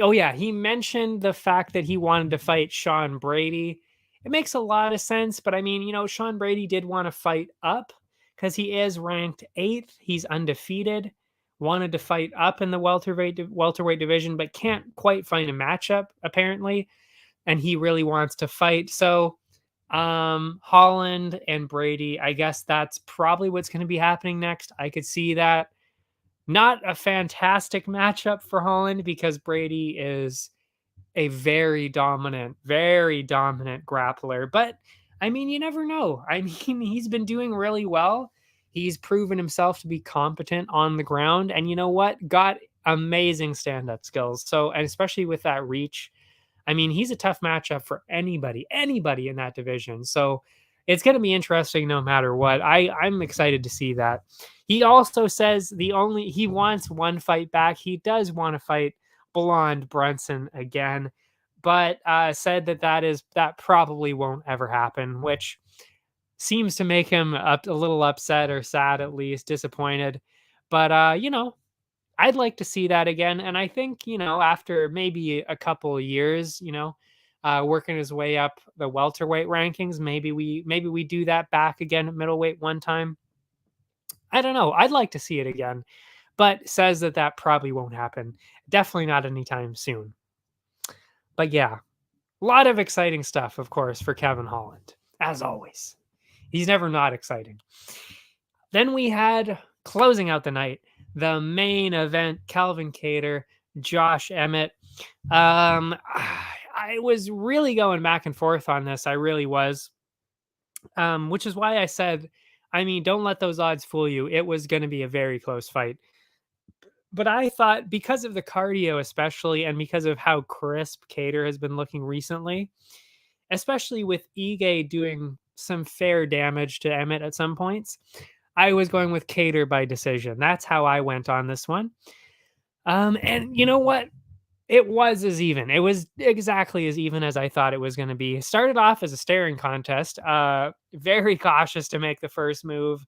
Oh yeah, he mentioned the fact that he wanted to fight Sean Brady. It makes a lot of sense, but I mean, Sean Brady did want to fight up because he is ranked 8th. He's undefeated. Wanted to fight up in the welterweight division, but can't quite find a matchup apparently, and he really wants to fight. So, Holland and Brady, I guess that's probably what's going to be happening next. I could see that. Not a fantastic matchup for Holland because Brady is a very dominant grappler. But I mean, you never know. I mean, he's been doing really well. He's proven himself to be competent on the ground. And you know what? Got amazing stand-up skills. So, and especially with that reach, I mean, he's a tough matchup for anybody in that division. So it's going to be interesting no matter what. I'm excited to see that. He also says he wants one fight back. He does want to fight Blonde Brunson again, but said that probably won't ever happen, which seems to make him a little upset or sad, at least disappointed. But I'd like to see that again. And I think, after maybe a couple of years, working his way up the welterweight rankings, maybe we do that back again at middleweight one time. I don't know. I'd like to see it again, but says that probably won't happen. Definitely not anytime soon. But yeah, a lot of exciting stuff, of course, for Kevin Holland, as always. He's never not exciting. Then we had, closing out the night, the main event, Calvin Kattar, Josh Emmett. I was really going back and forth on this. I really was. Which is why I said, I mean, don't let those odds fool you. It was going to be a very close fight. But I thought because of the cardio, especially, and because of how crisp Kattar has been looking recently, especially with Ige doing some fair damage to Emmett at some points, I was going with Kattar by decision. That's how I went on this one. And you know what? It was as even. It was exactly as even as I thought it was going to be. It started off as a staring contest. Very cautious to make the first move.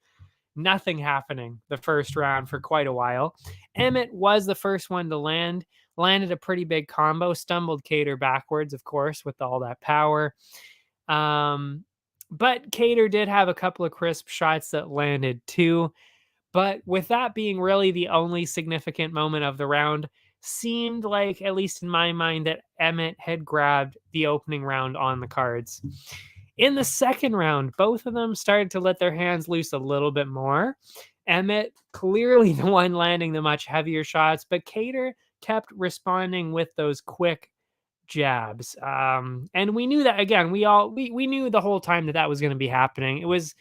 Nothing happening the first round for quite a while. Emmett was the first one to landed a pretty big combo, stumbled Kattar backwards, of course, with all that power. But Kattar did have a couple of crisp shots that landed too. But with that being really the only significant moment of the round, seemed like, at least in my mind, that Emmett had grabbed the opening round on the cards. In the second round, both of them started to let their hands loose a little bit more. Emmett, clearly the one landing the much heavier shots, but Kattar kept responding with those quick jabs. And we knew that, again, we knew the whole time that was going to be happening. It was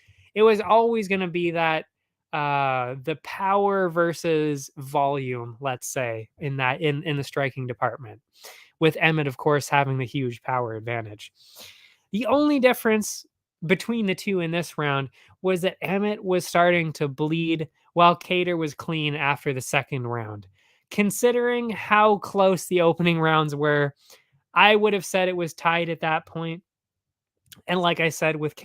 always going to be that the power versus volume, let's say, in the striking department, with Emmett, of course, having the huge power advantage. The only difference between the two in this round was that Emmett was starting to bleed while Kattar was clean after the second round. Considering how close the opening rounds were, I would have said it was tied at that point. And like I said, with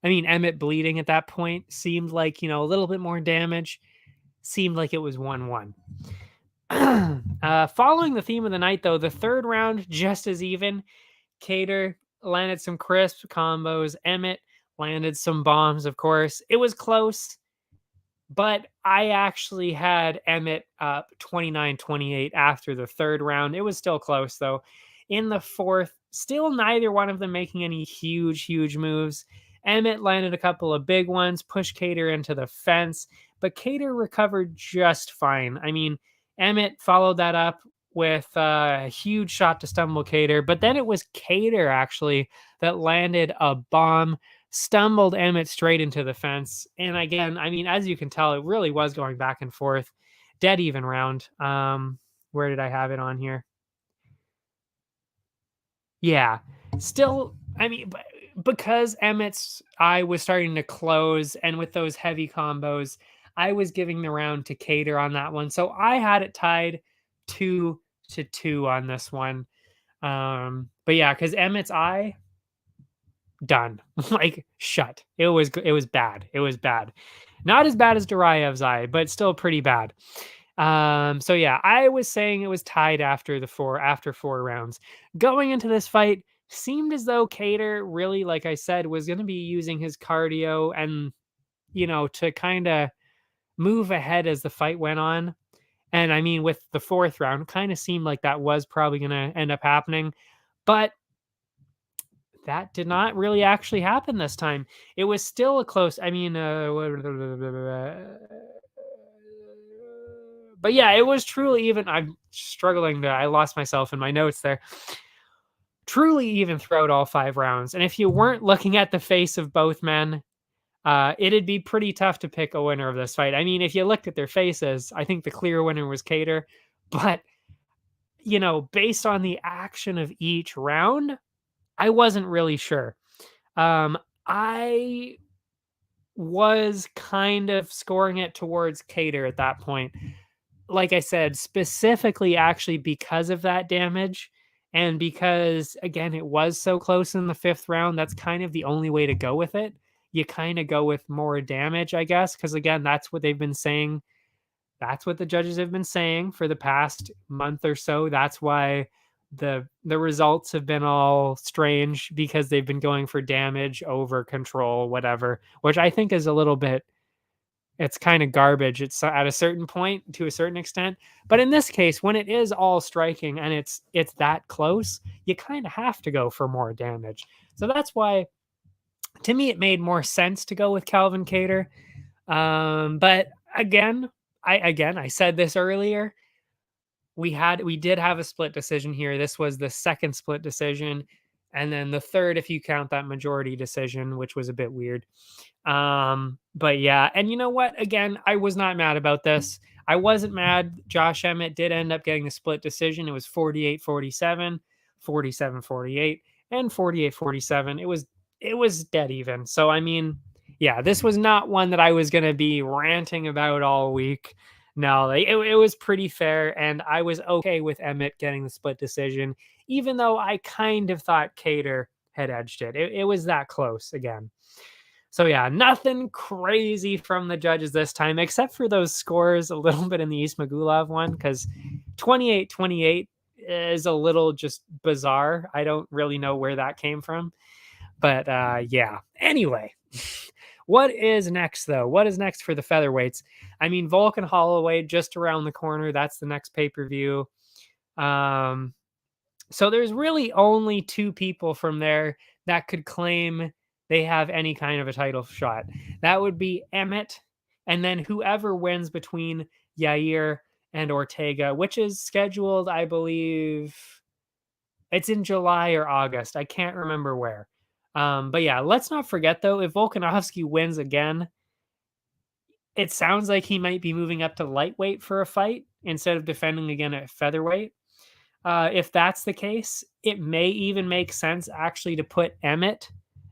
Emmett bleeding at that point seemed like, a little bit more damage. Seemed like it was 1-1. Following the theme of the night, though, the third round, just as even. Kattar landed some crisp combos. Emmett landed some bombs, of course. It was close, but I actually had Emmett up 29-28 after the third round. It was still close, though. In the fourth, still neither one of them making any huge moves. Emmett landed a couple of big ones, pushed Kattar into the fence, but Kattar recovered just fine. I mean, Emmett followed that up with a huge shot to stumble Kattar, but then it was Kattar actually that landed a bomb, stumbled Emmett straight into the fence. And again, I mean, as you can tell, it really was going back and forth. Dead even round. Where did I have it on here? Yeah. Still, I mean, because Emmett's eye was starting to close, and with those heavy combos, I was giving the round to Kattar on that one. So I had it tied 2-2 on this one. But yeah, because Emmett's eye done. Like shut. It was bad. It was bad. Not as bad as Durayev's eye, but still pretty bad. So yeah, I was saying it was tied after 4 rounds. Going into this fight, seemed as though Kattar really, like I said, was going to be using his cardio and to kind of move ahead as the fight went on. And I mean, with the 4th round, kind of seemed like that was probably going to end up happening, but that did not really actually happen this time. It was still a close. I mean, but yeah, it was truly even. I'm struggling to. I lost myself in my notes there. Truly even throughout all 5 rounds. And if you weren't looking at the face of both men, it'd be pretty tough to pick a winner of this fight. I mean, if you looked at their faces, I think the clear winner was Kattar. But based on the action of each round, I wasn't really sure. I was kind of scoring it towards Kattar at that point. Like I said, specifically actually because of that damage, and because again it was so close in the 5th round. That's kind of the only way to go with it. You kind of go with more damage, I guess, because again, that's what they've been saying. That's what the judges have been saying for the past month or so. That's why the results have been all strange, because they've been going for damage over control, whatever, which I think is a little bit, it's kind of garbage. It's at a certain point, to a certain extent, but in this case, when it is all striking and it's that close, you kind of have to go for more damage. So that's why, to me, it made more sense to go with Calvin Kattar. But again, I said this earlier. We did have a split decision here. This was the 2nd split decision, and then the 3rd, if you count that majority decision, which was a bit weird. But yeah, and you know what? Again, I was not mad about this. I wasn't mad. Josh Emmett did end up getting a split decision. It was 48-47, 47-48, and 48-47. It was dead even. So I mean, yeah, this was not one that I was going to be ranting about all week. No, it was pretty fair, and I was okay with Emmett getting the split decision, even though I kind of thought Kattar had edged it. It was that close again. So yeah, nothing crazy from the judges this time, except for those scores a little bit in the Ismagulov one, because 28-28 is a little just bizarre. I don't really know where that came from. But yeah, anyway, what is next, though? What is next for the featherweights? I mean, Volkan Holloway just around the corner. That's the next pay-per-view. So there's really only 2 people from there that could claim they have any kind of a title shot. That would be Emmett, and then whoever wins between Yair and Ortega, which is scheduled, I believe, it's in July or August. I can't remember where. But yeah, let's not forget, though, if Volkanovski wins again, it sounds like he might be moving up to lightweight for a fight instead of defending again at featherweight. If that's the case, it may even make sense actually to put Emmett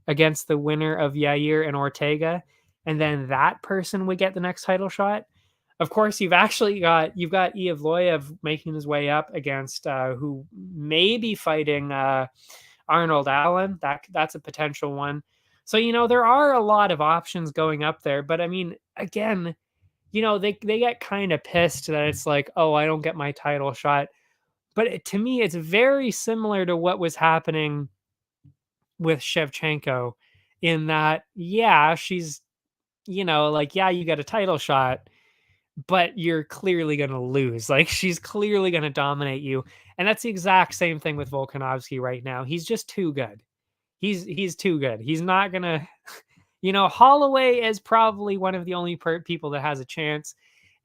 against the winner of Yair and Ortega, and then that person would get the next title shot. Of course, you've got Iavloyev making his way up against who may be fighting Arnold Allen. That's a potential one. So there are a lot of options going up there, but I mean, again, they get kind of pissed that it's like, oh, I don't get my title shot. But to me, it's very similar to what was happening with Shevchenko, in that, yeah, she's, like, yeah, you get a title shot, but you're clearly going to lose. Like, she's clearly going to dominate you. And that's the exact same thing with Volkanovski right now. He's just too good. He's too good. He's not gonna, Holloway is probably one of the only people that has a chance.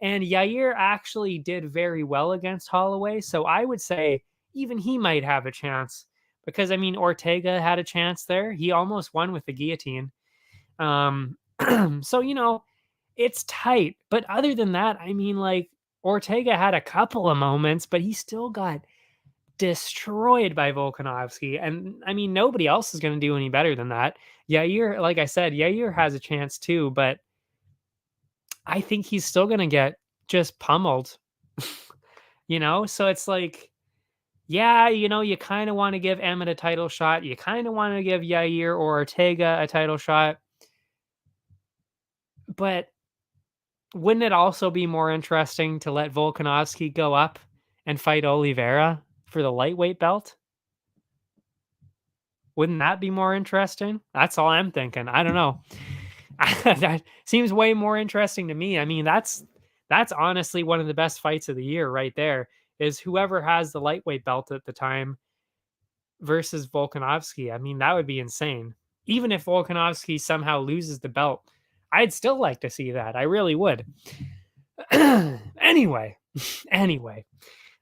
And Yair actually did very well against Holloway. So I would say even he might have a chance because, I mean, Ortega had a chance there. He almost won with the guillotine. So, it's tight. But other than that, I mean, like, Ortega had a couple of moments, but he still got destroyed by Volkanovski. And I mean, nobody else is going to do any better than that. Yair, like I said, Yair has a chance too, but I think he's still going to get just pummeled, So it's like, yeah, you kind of want to give Emmett a title shot. You kind of want to give Yair or Ortega a title shot. But wouldn't it also be more interesting to let Volkanovski go up and fight Oliveira for the lightweight belt? Wouldn't that be more interesting? That's all I'm thinking. I don't know. That seems way more interesting to me. I mean, that's honestly one of the best fights of the year right there, is whoever has the lightweight belt at the time versus Volkanovski. I mean, that would be insane. Even if Volkanovski somehow loses the belt, I'd still like to see that. I really would. Anyway,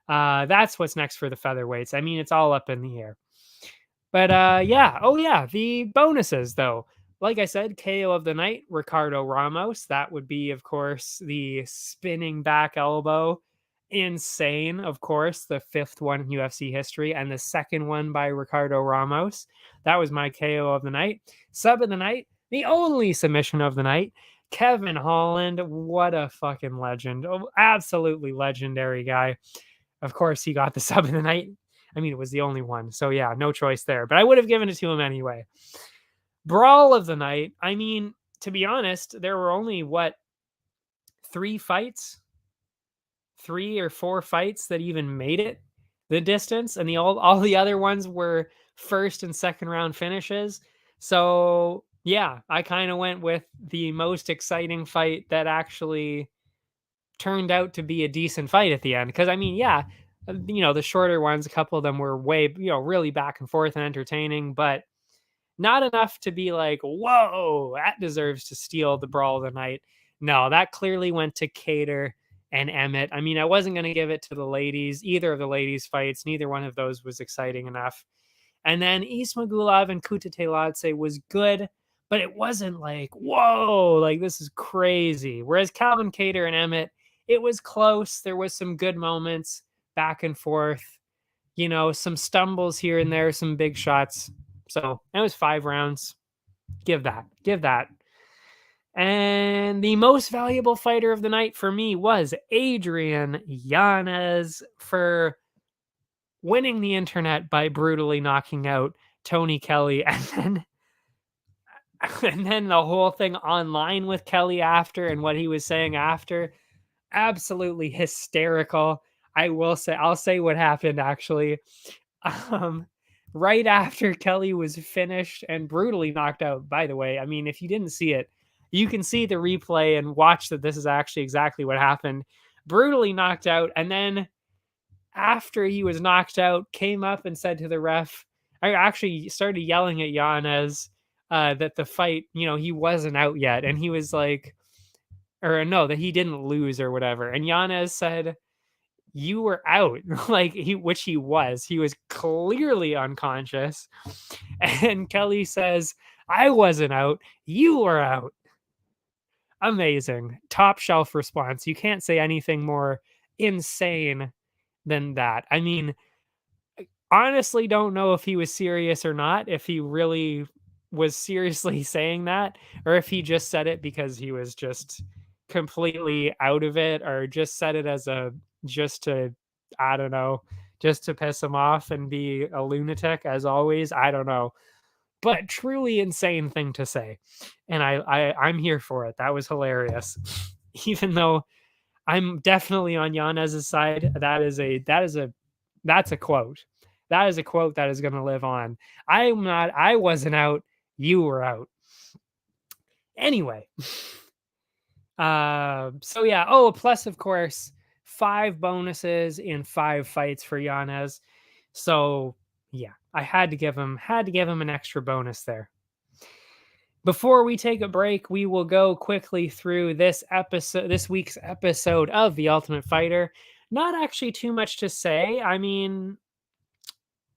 that's what's next for the featherweights. I mean, it's all up in the air. But yeah. Oh yeah, the bonuses though. Like I said, KO of the night, Ricardo Ramos. That would be, of course, the spinning back elbow. Insane, of course, the 5th one in UFC history, and the 2nd one by Ricardo Ramos. That was my KO of the night. Sub of the night, the only submission of the night, Kevin Holland. What a fucking legend. Oh, absolutely legendary guy. Of course, he got the sub of the night. I mean, it was the only one. So yeah, no choice there. But I would have given it to him anyway. Brawl of the night. I mean, to be honest, there were only, 3 fights? 3 or 4 fights that even made it the distance. And all the other ones were first and second round finishes. So yeah, I kind of went with the most exciting fight that actually turned out to be a decent fight at the end. Because I mean, yeah, the shorter ones, a couple of them were way, really back and forth and entertaining, but not enough to be like, whoa, that deserves to steal the brawl of the night. No, that clearly went to Kattar and Emmett. I mean, I wasn't going to give it to the ladies, either of the ladies' fights. Neither one of those was exciting enough. And then Ismagulov and Kutateladze was good, but it wasn't like, whoa, like this is crazy. Whereas Calvin Kattar and Emmett, it was close. There was some good moments back and forth, some stumbles here and there, some big shots. So it was 5 rounds. Give that. And the most valuable fighter of the night for me was Adrian Yanez for winning the internet by brutally knocking out Tony Kelly, and then the whole thing online with Kelly after and what he was saying after. Absolutely hysterical. I'll say what happened actually. Right after Kelly was finished and brutally knocked out, by the way, I mean, if you didn't see it, you can see the replay and watch that this is actually exactly what happened. Brutally knocked out, and then after he was knocked out, came up and said to the ref, I actually started yelling at Yanez that the fight, he wasn't out yet. And he was like, or no, that he didn't lose or whatever. And Yanez said, you were out. Which he was. He was clearly unconscious. And Kelly says, I wasn't out. You were out. Amazing. Top shelf response. You can't say anything more insane than that. I mean, honestly don't know if he was serious or not, if he really was seriously saying that, or if he just said it because he was just completely out of it, or just said it as just to, I don't know, just to piss him off and be a lunatic as always. I don't know. But truly insane thing to say. And I'm here for it. That was hilarious. Even though I'm definitely on Yanez's side. That's a quote. That is a quote that is going to live on. I wasn't out. You were out. Anyway. So yeah. Oh, plus of course, 5 bonuses in 5 fights for Yanez. So yeah, I had to give him an extra bonus there. Before we take a break, we will go quickly through this week's episode of The Ultimate Fighter. Not actually too much to say. I mean,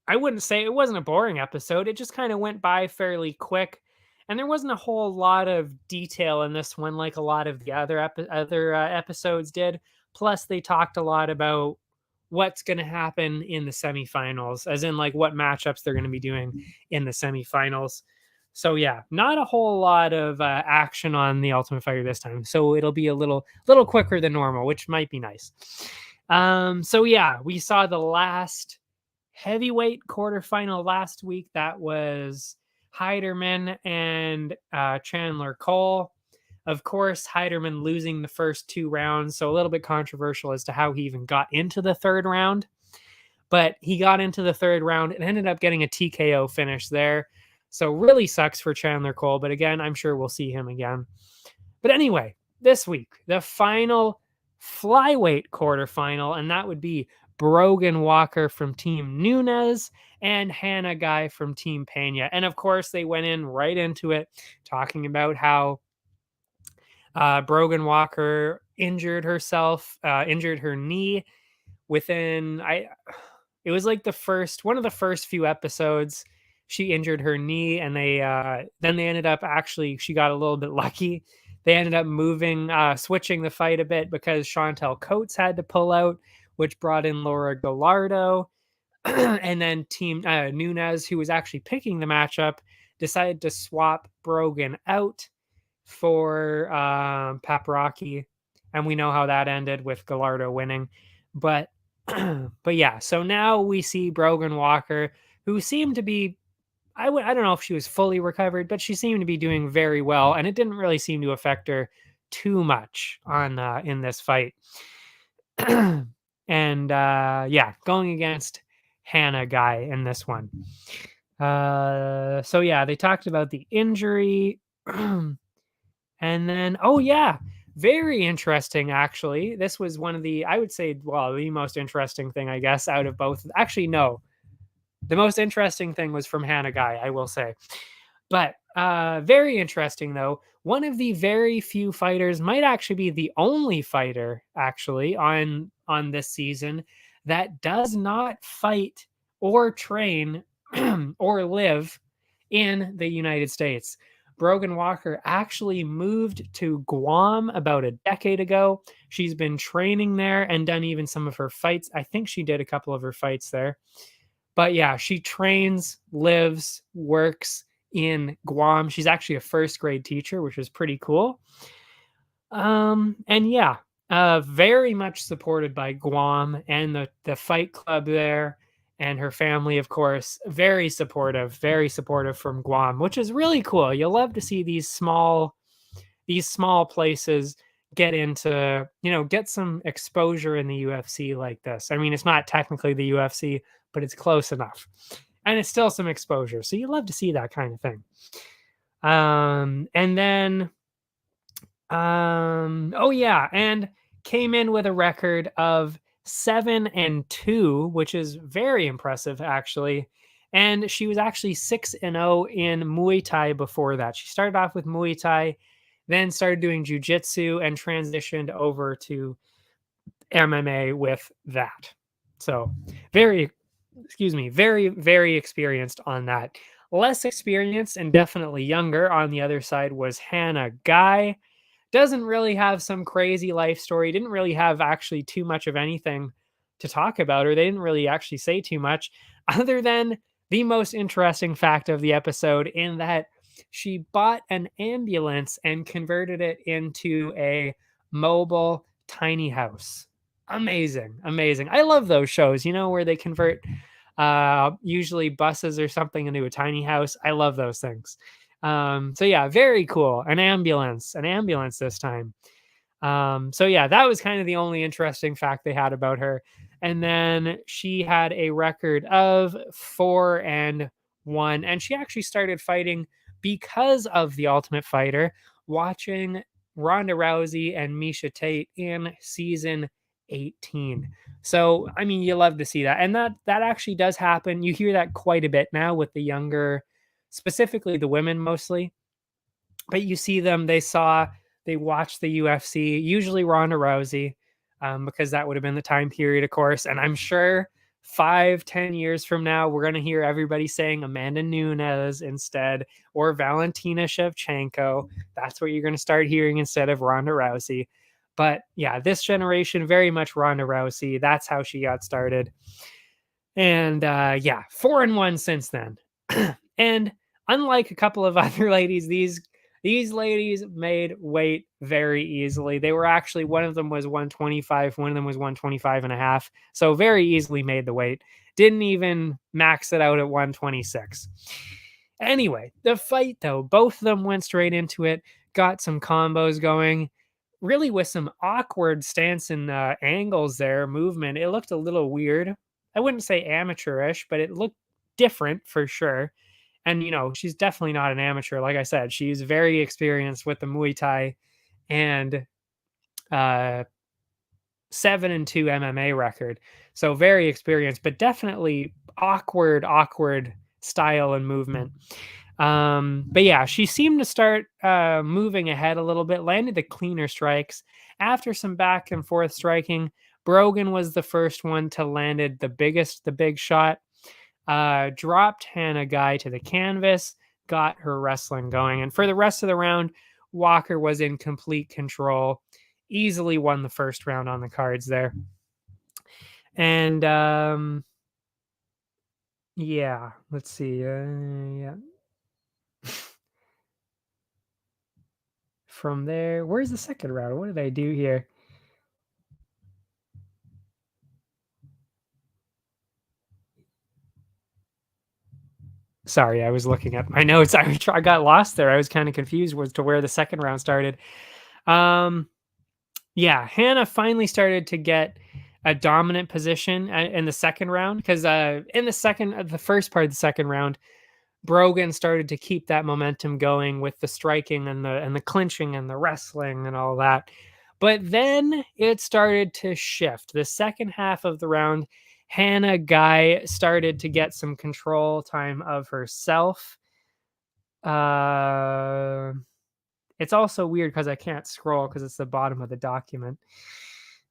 I wouldn't say it wasn't a boring episode. It just kind of went by fairly quick, and there wasn't a whole lot of detail in this one like a lot of the other episodes did. Plus, they talked a lot about what's going to happen in the semifinals, as in like what matchups they're going to be doing in the semifinals. So yeah, not a whole lot of action on the Ultimate Fighter this time. So it'll be a little quicker than normal, which might be nice. So yeah, we saw the last heavyweight quarterfinal last week. That was Heiderman and Chandler Cole. Of course, Heiderman losing the first 2 rounds, so a little bit controversial as to how he even got into the 3rd round. But he got into the 3rd round and ended up getting a TKO finish there. So really sucks for Chandler Cole, but again, I'm sure we'll see him again. But anyway, this week, the final flyweight quarterfinal, and that would be Brogan Walker from Team Nunes and Hannah Guy from Team Pena. And of course, they went in right into it, talking about how Brogan Walker injured her knee within it was like one of the first few episodes. She injured her knee, and then they ended up she got a little bit lucky. They ended up switching the fight a bit because Chantel Coates had to pull out, which brought in Laura Gallardo. And then Team Nunes, who was actually picking the matchup, decided to swap Brogan out for Paprocki. And we know how that ended with Gallardo winning. But yeah, so now we see Brogan Walker, who seemed to be, I don't know if she was fully recovered, but she seemed to be doing very well, and it didn't really seem to affect her too much on in this fight. And yeah, going against Hannah Guy in this one. So yeah, they talked about the injury. And then, oh yeah, very interesting, actually. This was one of I would say, well, the most interesting thing, I guess, out of both. Actually, no. The most interesting thing was from Hannah Guy, I will say. But very interesting, though. One of the very few fighters, might actually be the only fighter, actually, on this season that does not fight or train or live in the United States. Brogan Walker actually moved to Guam about a decade ago. She's been training there and done even some of her fights. I think she did a couple of her fights there. But yeah, she trains, lives, works in Guam. She's actually a 1st grade teacher, which is pretty cool. And yeah, very much supported by Guam and the fight club there, and her family, of course, very supportive from Guam, which is really cool. You'll love to see these small places get into, get some exposure in the UFC like this. I mean, it's not technically the UFC, but it's close enough. And it's still some exposure. So you love to see that kind of thing. And then, oh yeah, and came in with a record of 7-2, which is very impressive, actually. And she was actually 6-0 in Muay Thai before that. She started off with Muay Thai, then started doing jiu-jitsu and transitioned over to MMA with that. So very, very experienced on that. Less experienced and definitely younger on the other side was Hannah Guy. Doesn't really have some crazy life story. Didn't really have actually too much of anything to talk about, or they didn't really actually say too much other than the most interesting fact of the episode, in that she bought an ambulance and converted it into a mobile tiny house. Amazing. I love those shows, where they convert usually buses or something into a tiny house. I love those things. So yeah, very cool. An ambulance this time. So yeah, that was kind of the only interesting fact they had about her. And then she had a record of 4-1, and she actually started fighting because of The Ultimate Fighter, watching Ronda Rousey and Miesha Tate in season 18. So, I mean, you love to see that. And that actually does happen. You hear that quite a bit now with the younger, specifically the women mostly. But you see them, they watched the UFC, usually Ronda Rousey, because that would have been the time period, of course. And I'm sure 5-10 years from now, we're going to hear everybody saying Amanda Nunes instead, or Valentina Shevchenko. That's what you're going to start hearing instead of Ronda Rousey. But yeah, this generation, very much Ronda Rousey. That's how she got started. And yeah, 4-1 since then. And unlike a couple of other ladies, these ladies made weight very easily. They were actually, one of them was 125, one of them was 125 and a half. So very easily made the weight. Didn't even max it out at 126. Anyway, the fight though, both of them went straight into it, got some combos going, really with some awkward stance and angles there, movement. It looked a little weird. I wouldn't say amateurish, but it looked different for sure. And, she's definitely not an amateur. Like I said, she's very experienced with the Muay Thai and 7-2 MMA record. So very experienced, but definitely awkward style and movement. But yeah, she seemed to start moving ahead a little bit, landed the cleaner strikes. After some back and forth striking, Brogan was the first one to landed the big shot. Dropped Hannah Guy to the canvas, got her wrestling going. And for the rest of the round, Walker was in complete control, easily won the first round on the cards there. And yeah, let's see. Yeah. From there, where's the second round? What did I do here? Sorry, I was looking at my notes. I got lost there. I was kind of confused as to where the second round started. Yeah, Hannah finally started to get a dominant position in the second round, because in the first part of the second round, Brogan started to keep that momentum going with the striking and the clinching and the wrestling and all that. But then it started to shift. The second half of the round, Hannah Guy started to get some control time of herself. It's also weird because I can't scroll because it's the bottom of the document.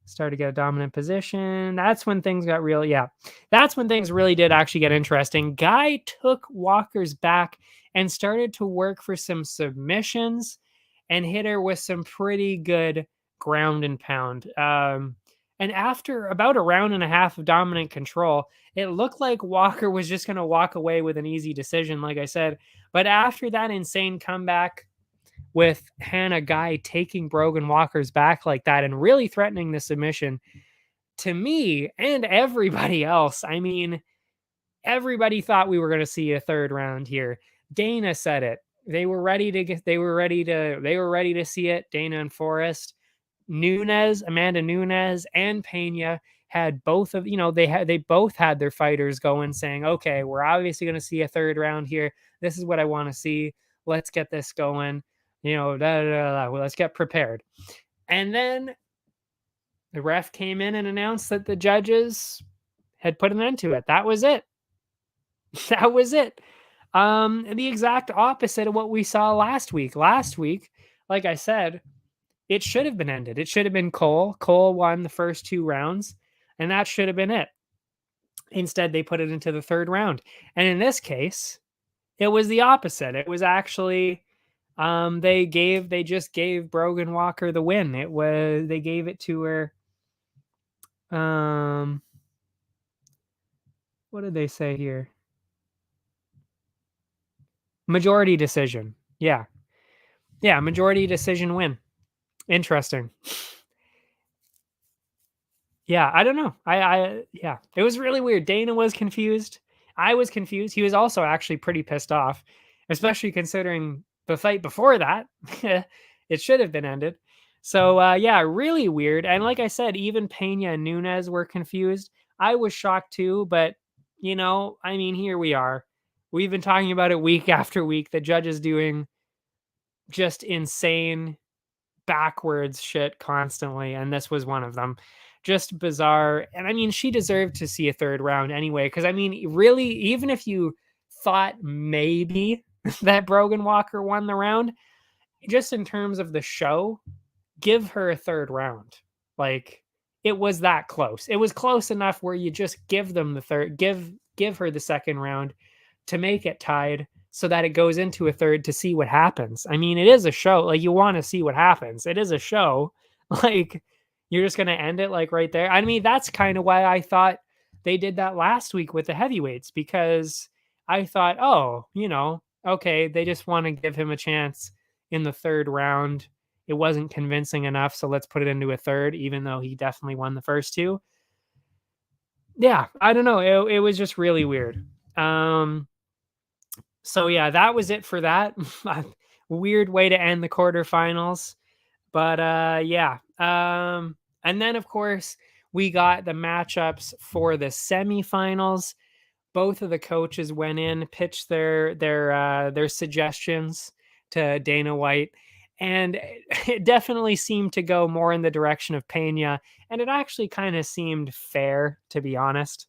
Started to get a dominant position. That's when things got real. Yeah, that's when things really did actually get interesting. Guy took Walker's back and started to work for some submissions and hit her with some pretty good ground and pound. And after about a round and a half of dominant control, it looked like Walker was just going to walk away with an easy decision, like I said. But after that insane comeback, with Hannah Guy taking Brogan Walker's back like that and really threatening the submission, to me and everybody else, I mean, everybody thought we were going to see a third round here. Dana said it. They were ready to see it. Dana and Forrest, Amanda Nunes and Pena had both of, they both had their fighters going saying, okay, we're obviously going to see a third round here. This is what I want to see. Let's get this going. Let's get prepared. And then the ref came in and announced that the judges had put an end to it. That was it. That was it. The exact opposite of what we saw last week. Last week, like I said, it should have been ended. It should have been Cole. Cole won the first 2 rounds, and that should have been it. Instead, they put it into the third round. And in this case, it was the opposite. It was actually they just gave Brogan Walker the win. They gave it to her. What did they say here? Majority decision. Yeah. Majority decision win. Interesting. Yeah, I don't know. Yeah, it was really weird. Dana was confused. I was confused. He was also actually pretty pissed off, especially considering the fight before that. It should have been ended. So, yeah, really weird. And like I said, even Pena and Nunes were confused. I was shocked too, but, I mean, here we are. We've been talking about it week after week. The judges doing just insane backwards shit constantly, and this was one of them. just bizarre. And I mean, she deserved to see a third round anyway, because I mean, really, even if you thought maybe that Brogan Walker won the round, just in terms of the show, give her a third round. Like, it was that close. It was close enough where you just give them the third, give her the second round to make it tied, so that it goes into a third to see what happens. I mean, it is a show. Like, you want to see what happens. It is a show. Like, you're just going to end it like right there. I mean, that's kind of why I thought they did that last week with the heavyweights, because I thought, oh, okay, they just want to give him a chance in the third round. It wasn't convincing enough, so let's put it into a third, even though he definitely won the first two. Yeah, I don't know. It was just really weird. So yeah, that was it for that. Weird way to end the quarterfinals. But yeah. And then of course we got the matchups for the semifinals. Both of the coaches went in, pitched their suggestions to Dana White, and it definitely seemed to go more in the direction of Pena, and it actually kind of seemed fair, to be honest.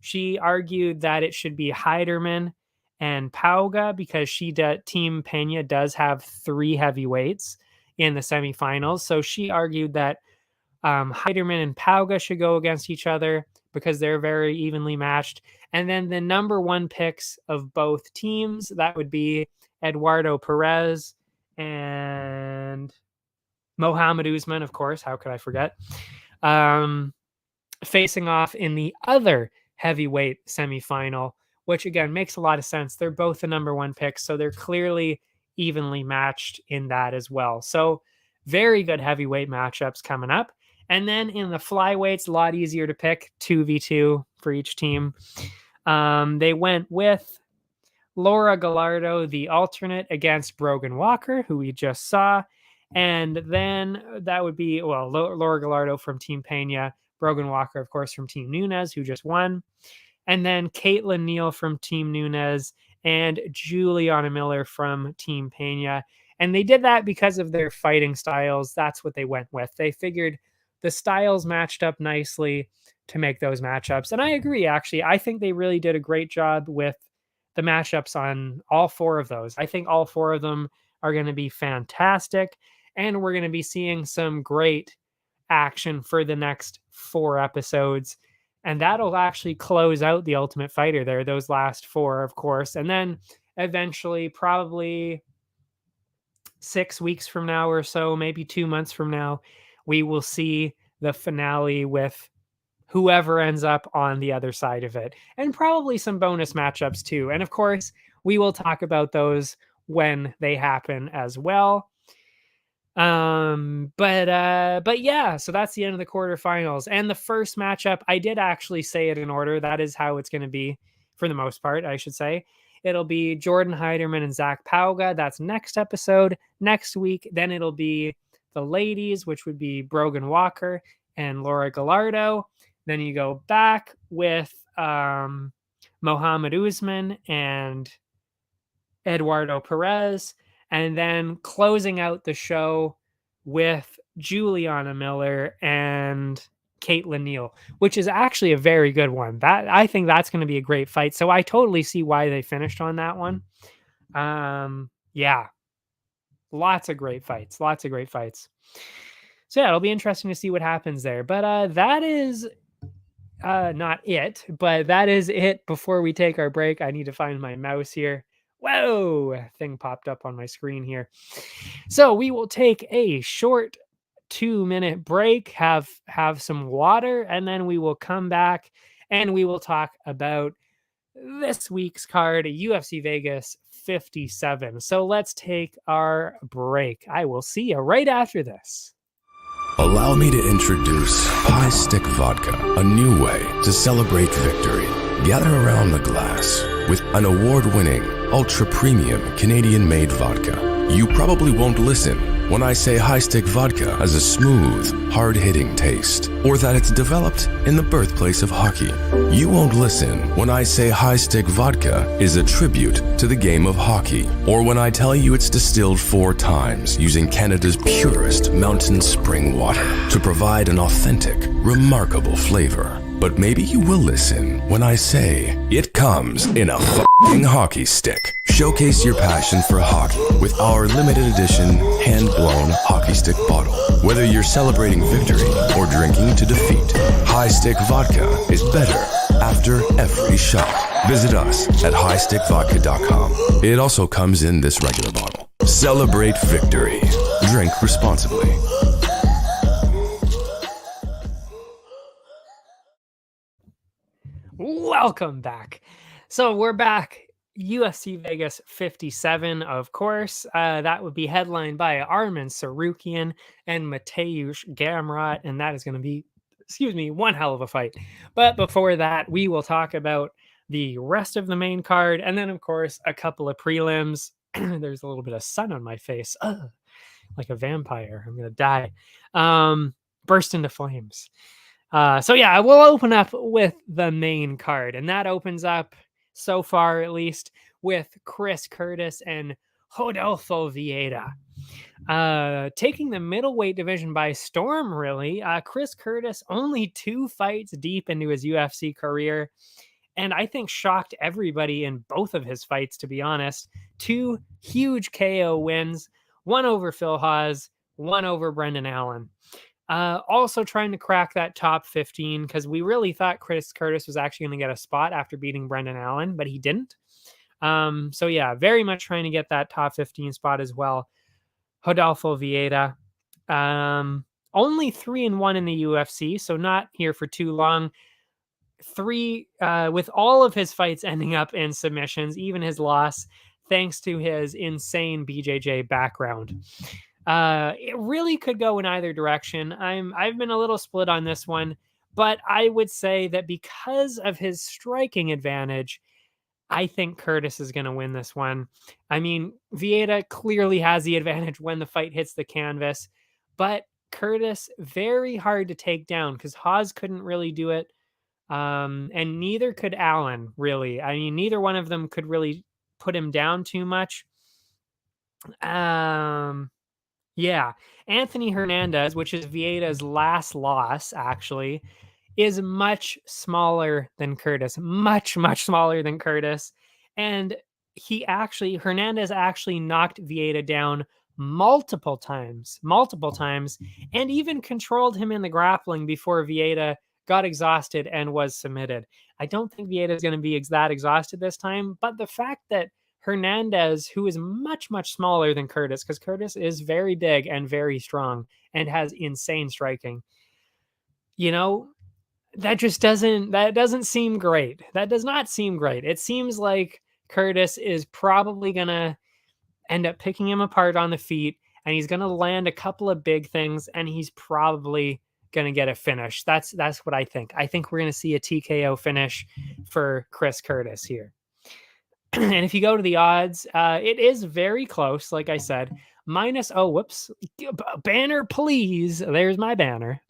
She argued that it should be Heiderman and Pauga, because Team Pena does have 3 heavyweights in the semifinals. So she argued that Heiderman and Pauga should go against each other because they're very evenly matched. And then the number 1 picks of both teams, that would be Eduardo Perez and Mohamed Usman, of course. How could I forget? Facing off in the other heavyweight semifinal, which again makes a lot of sense. They're both the number 1 picks, so they're clearly evenly matched in that as well. So very good heavyweight matchups coming up. And then in the flyweights, a lot easier to pick, 2v2 for each team. They went with Laura Gallardo, the alternate, against Brogan Walker, who we just saw. And then that would be, well, Laura Gallardo from Team Pena, Brogan Walker, of course, from Team Nunes, who just won. And then Caitlin Neal from Team Nunes and Juliana Miller from Team Pena. And they did that because of their fighting styles. That's what they went with. They figured the styles matched up nicely to make those matchups. And I agree, actually. I think they really did a great job with the matchups on all 4 of those. I think all 4 of them are going to be fantastic. And we're going to be seeing some great action for the next 4 episodes. And that'll actually close out the Ultimate Fighter there, those last 4, of course. And then eventually, probably 6 weeks from now or so, maybe 2 months from now, we will see the finale with whoever ends up on the other side of it. And probably some bonus matchups too. And of course, we will talk about those when they happen as well. But yeah, so that's the end of the quarterfinals. And the first matchup, I did actually say it in order. That is how it's going to be for the most part, I should say. It'll be Jordan Heiderman and Zach Pauga. That's next episode. Next week, then it'll be the ladies, which would be Brogan Walker and Laura Gallardo. Then you go back with Mohamed Usman and Eduardo Perez. And then closing out the show with Juliana Miller and Caitlin Neal, which is actually a very good one. That I think that's going to be a great fight. So I totally see why they finished on that one. Yeah, lots of great fights. So yeah, it'll be interesting to see what happens there. But that is not it, but that is it. Before we take our break, I need to find my mouse here. Whoa, thing popped up on my screen here. So we will take a short 2-minute break, have some water, and then we will come back and we will talk about this week's card, UFC Vegas 57. So let's take our break. I will see you right after this. Allow me to introduce High Stick Vodka, a new way to celebrate victory. Gather around the glass with an award-winning, ultra-premium Canadian-made vodka. You probably won't listen, when I say high stick vodka has a smooth, hard-hitting taste, or that it's developed in the birthplace of hockey. You won't listen when I say high stick vodka is a tribute to the game of hockey, or when I tell you it's distilled 4 times using Canada's purest mountain spring water to provide an authentic, remarkable flavor. But maybe you will listen when I say it comes in a fucking hockey stick. Showcase your passion for hockey with our limited edition hand-blown hockey stick bottle. Whether you're celebrating victory or drinking to defeat, High Stick Vodka is better after every shot. Visit us at highstickvodka.com. It also comes in this regular bottle. Celebrate victory. Drink responsibly. Welcome back. So we're back. UFC Vegas 57, of course. That would be headlined by Arman Tsarukyan and Mateusz Gamrot, and that is going to be, one hell of a fight. But before that, we will talk about the rest of the main card, and then, of course, a couple of prelims. There's a little bit of sun on my face. Ugh, like a vampire. I'm going to die. Burst into flames. So yeah, we'll open up with the main card, and that opens up, so far at least, with Chris Curtis and Rodolfo Vieira. Taking the middleweight division by storm, really. Chris Curtis only 2 fights deep into his UFC career, and I think shocked everybody in both of his fights, to be honest. 2 huge KO wins, one over Phil Hawes, one over Brendan Allen. Also trying to crack that top 15, because we really thought Chris Curtis was actually going to get a spot after beating Brendan Allen, but he didn't. So yeah, very much trying to get that top 15 spot as well. Rodolfo Vieira, only 3-1 in the UFC, so not here for too long. 3 with all of his fights ending up in submissions, even his loss, thanks to his insane BJJ background. It really could go in either direction. I've been a little split on this one, but I would say that because of his striking advantage, I think Curtis is going to win this one. I mean, Vieira clearly has the advantage when the fight hits the canvas, but Curtis, very hard to take down because Hawes couldn't really do it. And neither could Allen, really. I mean, neither one of them could really put him down too much. Yeah, Anthony Hernandez, which is Vieira's last loss, actually, is much smaller than Curtis. Much, much smaller than Curtis. And Hernandez actually knocked Vieira down multiple times, and even controlled him in the grappling before Vieira got exhausted and was submitted. I don't think Vieira is going to be that exhausted this time, but the fact that Hernandez, who is much, much smaller than Curtis, because Curtis is very big and very strong and has insane striking, that doesn't seem great. That does not seem great. It seems like Curtis is probably going to end up picking him apart on the feet, and he's going to land a couple of big things, and he's probably going to get a finish. That's what I think. I think we're going to see a TKO finish for Chris Curtis here. And if you go to the odds, it is very close, like I said. Banner, please. There's my banner.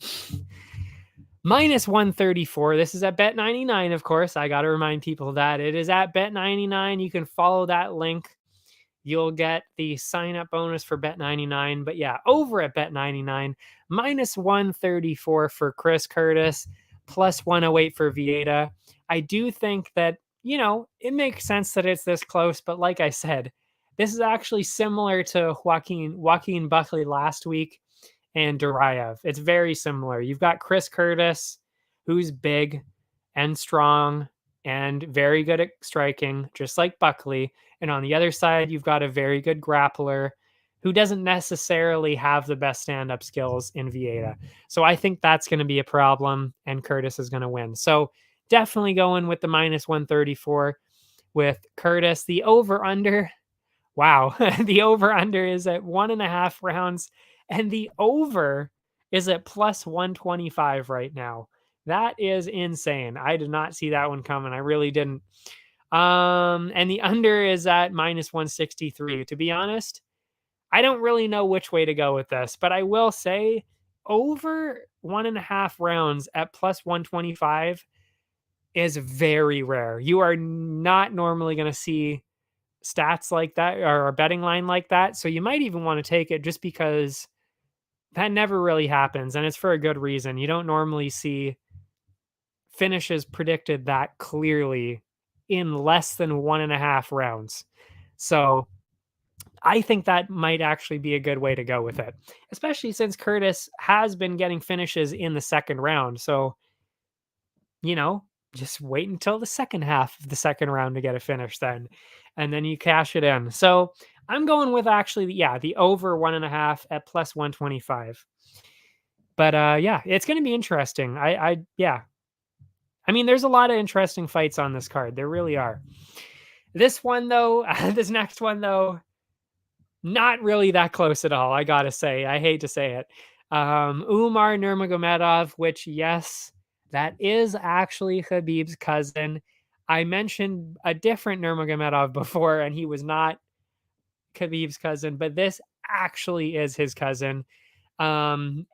Minus 134. This is at Bet99, of course. I got to remind people that it is at Bet99. You can follow that link. You'll get the sign-up bonus for Bet99. But yeah, over at Bet99, minus 134 for Chris Curtis, plus 108 for Vieira. I do think that, it makes sense that it's this close, but like I said, this is actually similar to Joaquin Buckley last week and Duraev. It's very similar. You've got Chris Curtis, who's big and strong and very good at striking, just like Buckley. And on the other side, you've got a very good grappler who doesn't necessarily have the best stand-up skills in Vieira. So I think that's going to be a problem, and Curtis is going to win. So definitely going with the minus 134 with Curtis. The over-under, wow. The over-under is at 1.5 rounds, and the over is at plus 125 right now. That is insane. I did not see that one coming. I really didn't. And the under is at minus 163. To be honest, I don't really know which way to go with this, but I will say over 1.5 rounds at plus 125 is very rare. You are not normally going to see stats like that or a betting line like that. So you might even want to take it just because that never really happens. And it's for a good reason. You don't normally see finishes predicted that clearly in less than 1.5 rounds. So I think that might actually be a good way to go with it, especially since Curtis has been getting finishes in the second round. So, you know, just wait until the second half of the second round to get a finish then, and then you cash it in. So I'm going with actually, yeah, the over 1.5 at plus 125. But yeah, it's going to be interesting. Yeah. I mean, there's a lot of interesting fights on this card. There really are. This one, though, this next one, though, not really that close at all, I gotta say. I hate to say it. Umar Nurmagomedov, which, yes, that is actually Khabib's cousin. I mentioned a different Nurmagomedov before, and he was not Khabib's cousin, but this actually is his cousin. And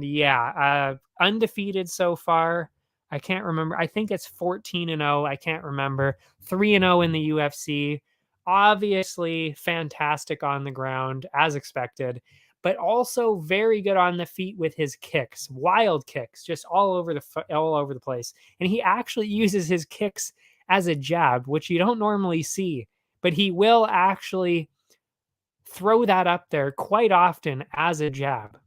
yeah, undefeated so far. I can't remember. I think it's 14-0. I can't remember. 3-0 in the UFC. Obviously fantastic on the ground as expected, but also very good on the feet with his kicks. Wild kicks just all over the place. And he actually uses his kicks as a jab, which you don't normally see, but he will actually throw that up there quite often as a jab.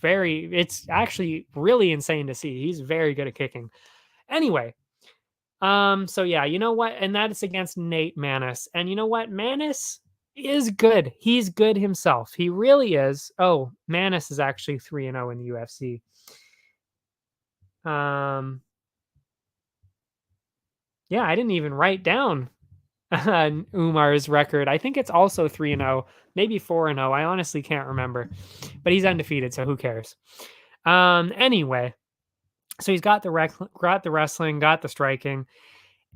It's actually really insane to see. He's very good at kicking. Anyway, so yeah, you know what? And that is against Nate Maness. And you know what? Maness is good. He's good himself. He really is. Oh, Maness is actually 3-0 in the UFC. Yeah, I didn't even write down Umar's record. I think it's also 3-0, maybe 4-0. I honestly can't remember. But he's undefeated, so who cares? Anyway, so he's got the wrestling, got the striking.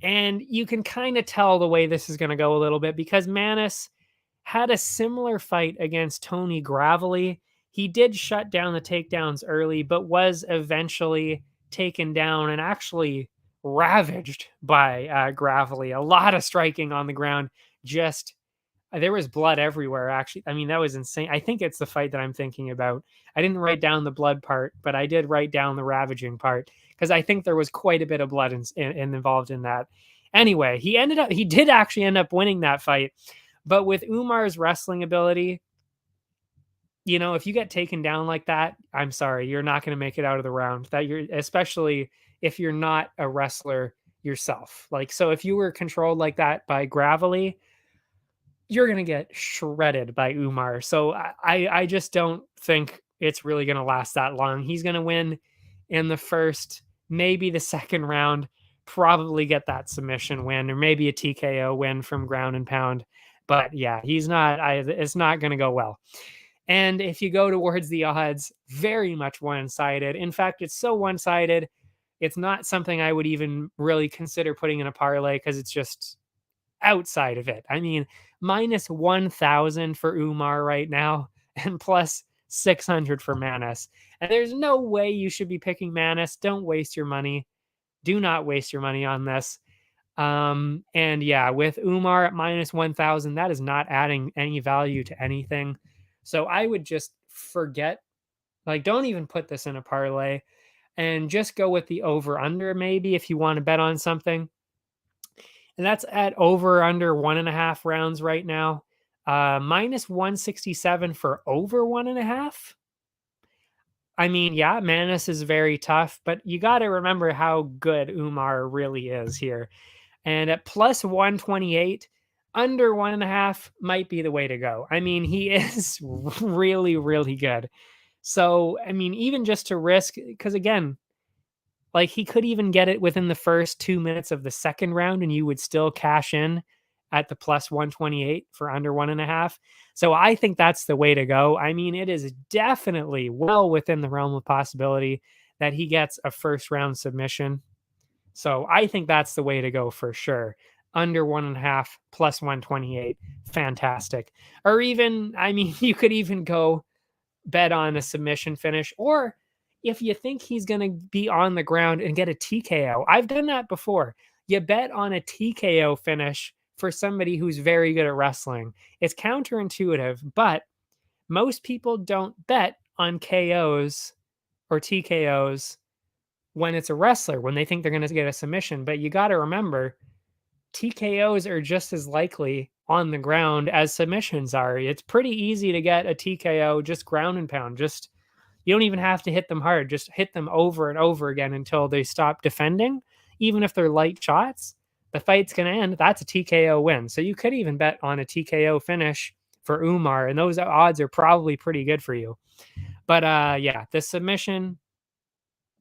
And you can kind of tell the way this is going to go a little bit because Maness had a similar fight against Tony Gravely. He did shut down the takedowns early, but was eventually taken down and actually ravaged by Gravely. A lot of striking on the ground. Just there was blood everywhere, actually. I mean, that was insane. I think it's the fight that I'm thinking about. I didn't write down the blood part, but I did write down the ravaging part because I think there was quite a bit of blood involved in that. Anyway, he did actually end up winning that fight. But with Umar's wrestling ability, you know, if you get taken down like that, I'm sorry, you're not going to make it out of the round. Especially if you're not a wrestler yourself. Like, so if you were controlled like that by Gravely, you're going to get shredded by Umar. So I just don't think it's really going to last that long. He's going to win in the first, maybe the second round, probably get that submission win or maybe a TKO win from ground and pound. But yeah, it's not going to go well. And if you go towards the odds, very much one-sided. In fact, it's so one-sided, it's not something I would even really consider putting in a parlay because it's just outside of it. I mean, minus 1,000 for Umar right now and plus 600 for Maness. And there's no way you should be picking Maness. Don't waste your money. Do not waste your money on this. And yeah, with Umar at minus 1,000, that is not adding any value to anything. So I would just forget, like, don't even put this in a parlay and just go with the over under maybe if you want to bet on something. And that's at over under 1.5 rounds right now. Minus 167 for over 1.5. I mean, yeah, Maness is very tough, but you got to remember how good Umar really is here. And at plus 128, under 1.5 might be the way to go. I mean, he is really, really good. So, I mean, even just to risk, because again, like he could even get it within the first 2 minutes of the second round and you would still cash in at the plus 128 for under 1.5. So I think that's the way to go. I mean, it is definitely well within the realm of possibility that he gets a first round submission. So I think that's the way to go for sure. under 1.5 plus 128. Fantastic. Or even, I mean, you could even go bet on a submission finish, or if you think he's going to be on the ground and get a TKO. I've done that before. You bet on a TKO finish for somebody who's very good at wrestling. It's counterintuitive, but most people don't bet on KOs or TKOs when it's a wrestler, when they think they're going to get a submission. But you got to remember, TKOs are just as likely on the ground as submissions are. It's pretty easy to get a TKO, just ground and pound. Just, you don't even have to hit them hard. Just hit them over and over again until they stop defending. Even if they're light shots, the fight's going to end. That's a TKO win. So you could even bet on a TKO finish for Umar, and those odds are probably pretty good for you. But yeah, the submission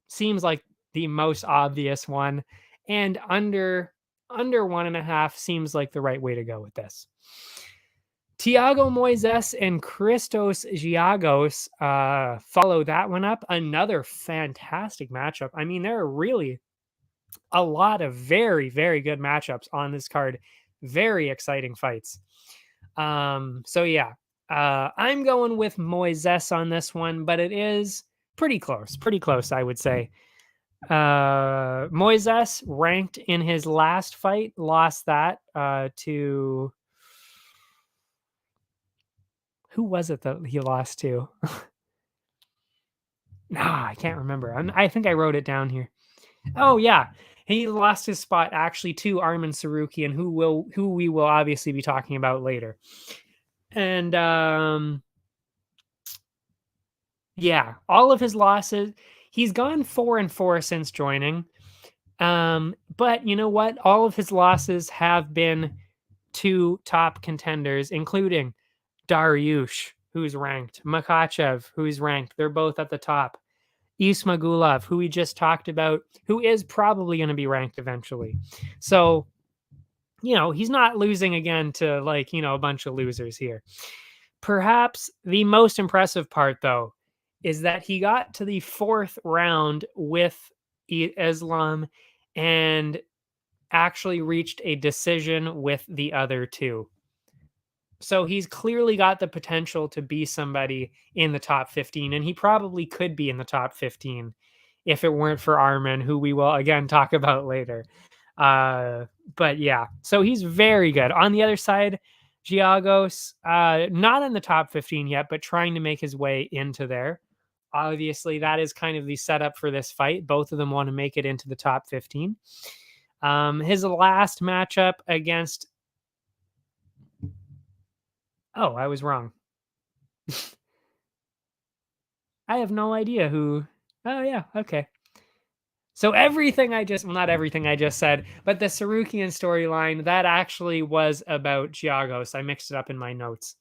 seems like the most obvious one, and under 1.5 seems like the right way to go with this. Thiago Moises and Christos Giagos follow that one up. Another fantastic matchup. I mean, there are really a lot of very, very good matchups on this card. Very exciting fights. So yeah, I'm going with Moises on this one, but it is pretty close, I would say. Moises, ranked in his last fight, lost that to... Who was it that he lost to? I can't remember. I think I wrote it down here. Oh yeah, he lost his spot actually to Arman Sarukian, who we will obviously be talking about later. And yeah, all of his losses, he's gone 4-4 since joining. But you know what? All of his losses have been to top contenders, including Dariush, who's ranked, Makachev, who's ranked. They're both at the top. Ismagulov, who we just talked about, who is probably going to be ranked eventually. So, you know, he's not losing again to, like, you know, a bunch of losers here. Perhaps the most impressive part, though, is that he got to the 4th round with Islam and actually reached a decision with the other two. So he's clearly got the potential to be somebody in the top 15, and he probably could be in the top 15 if it weren't for Arman, who we will again talk about later. But yeah, so he's very good. On the other side, Giagos, not in the top 15 yet, but trying to make his way into there. Obviously, that is kind of the setup for this fight. Both of them want to make it into the top 15. His last matchup against... Oh, I was wrong. I have no idea who... Oh, yeah, okay. So everything I just... Well, not everything I just said, but the Sarukian storyline, that actually was about Giagos. I mixed it up in my notes.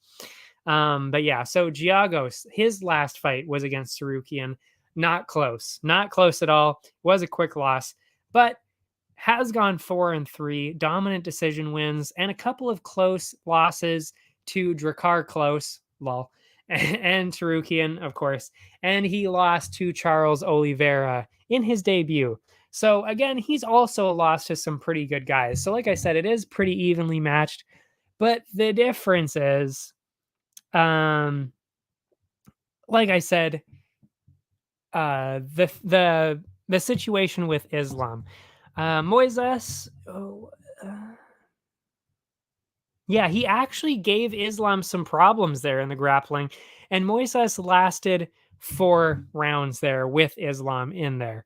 But yeah, so Giagos, his last fight was against Sarukian. Not close. Not close at all. Was a quick loss, but has gone 4-3, dominant decision wins, and a couple of close losses to Drakkar Klose, lol, and Sarukian, of course. And he lost to Charles Oliveira in his debut. So again, he's also lost to some pretty good guys. So like I said, it is pretty evenly matched. But the difference is, like I said, the situation with Islam. Moises, yeah, he actually gave Islam some problems there in the grappling, and Moises lasted 4 rounds there with Islam in there.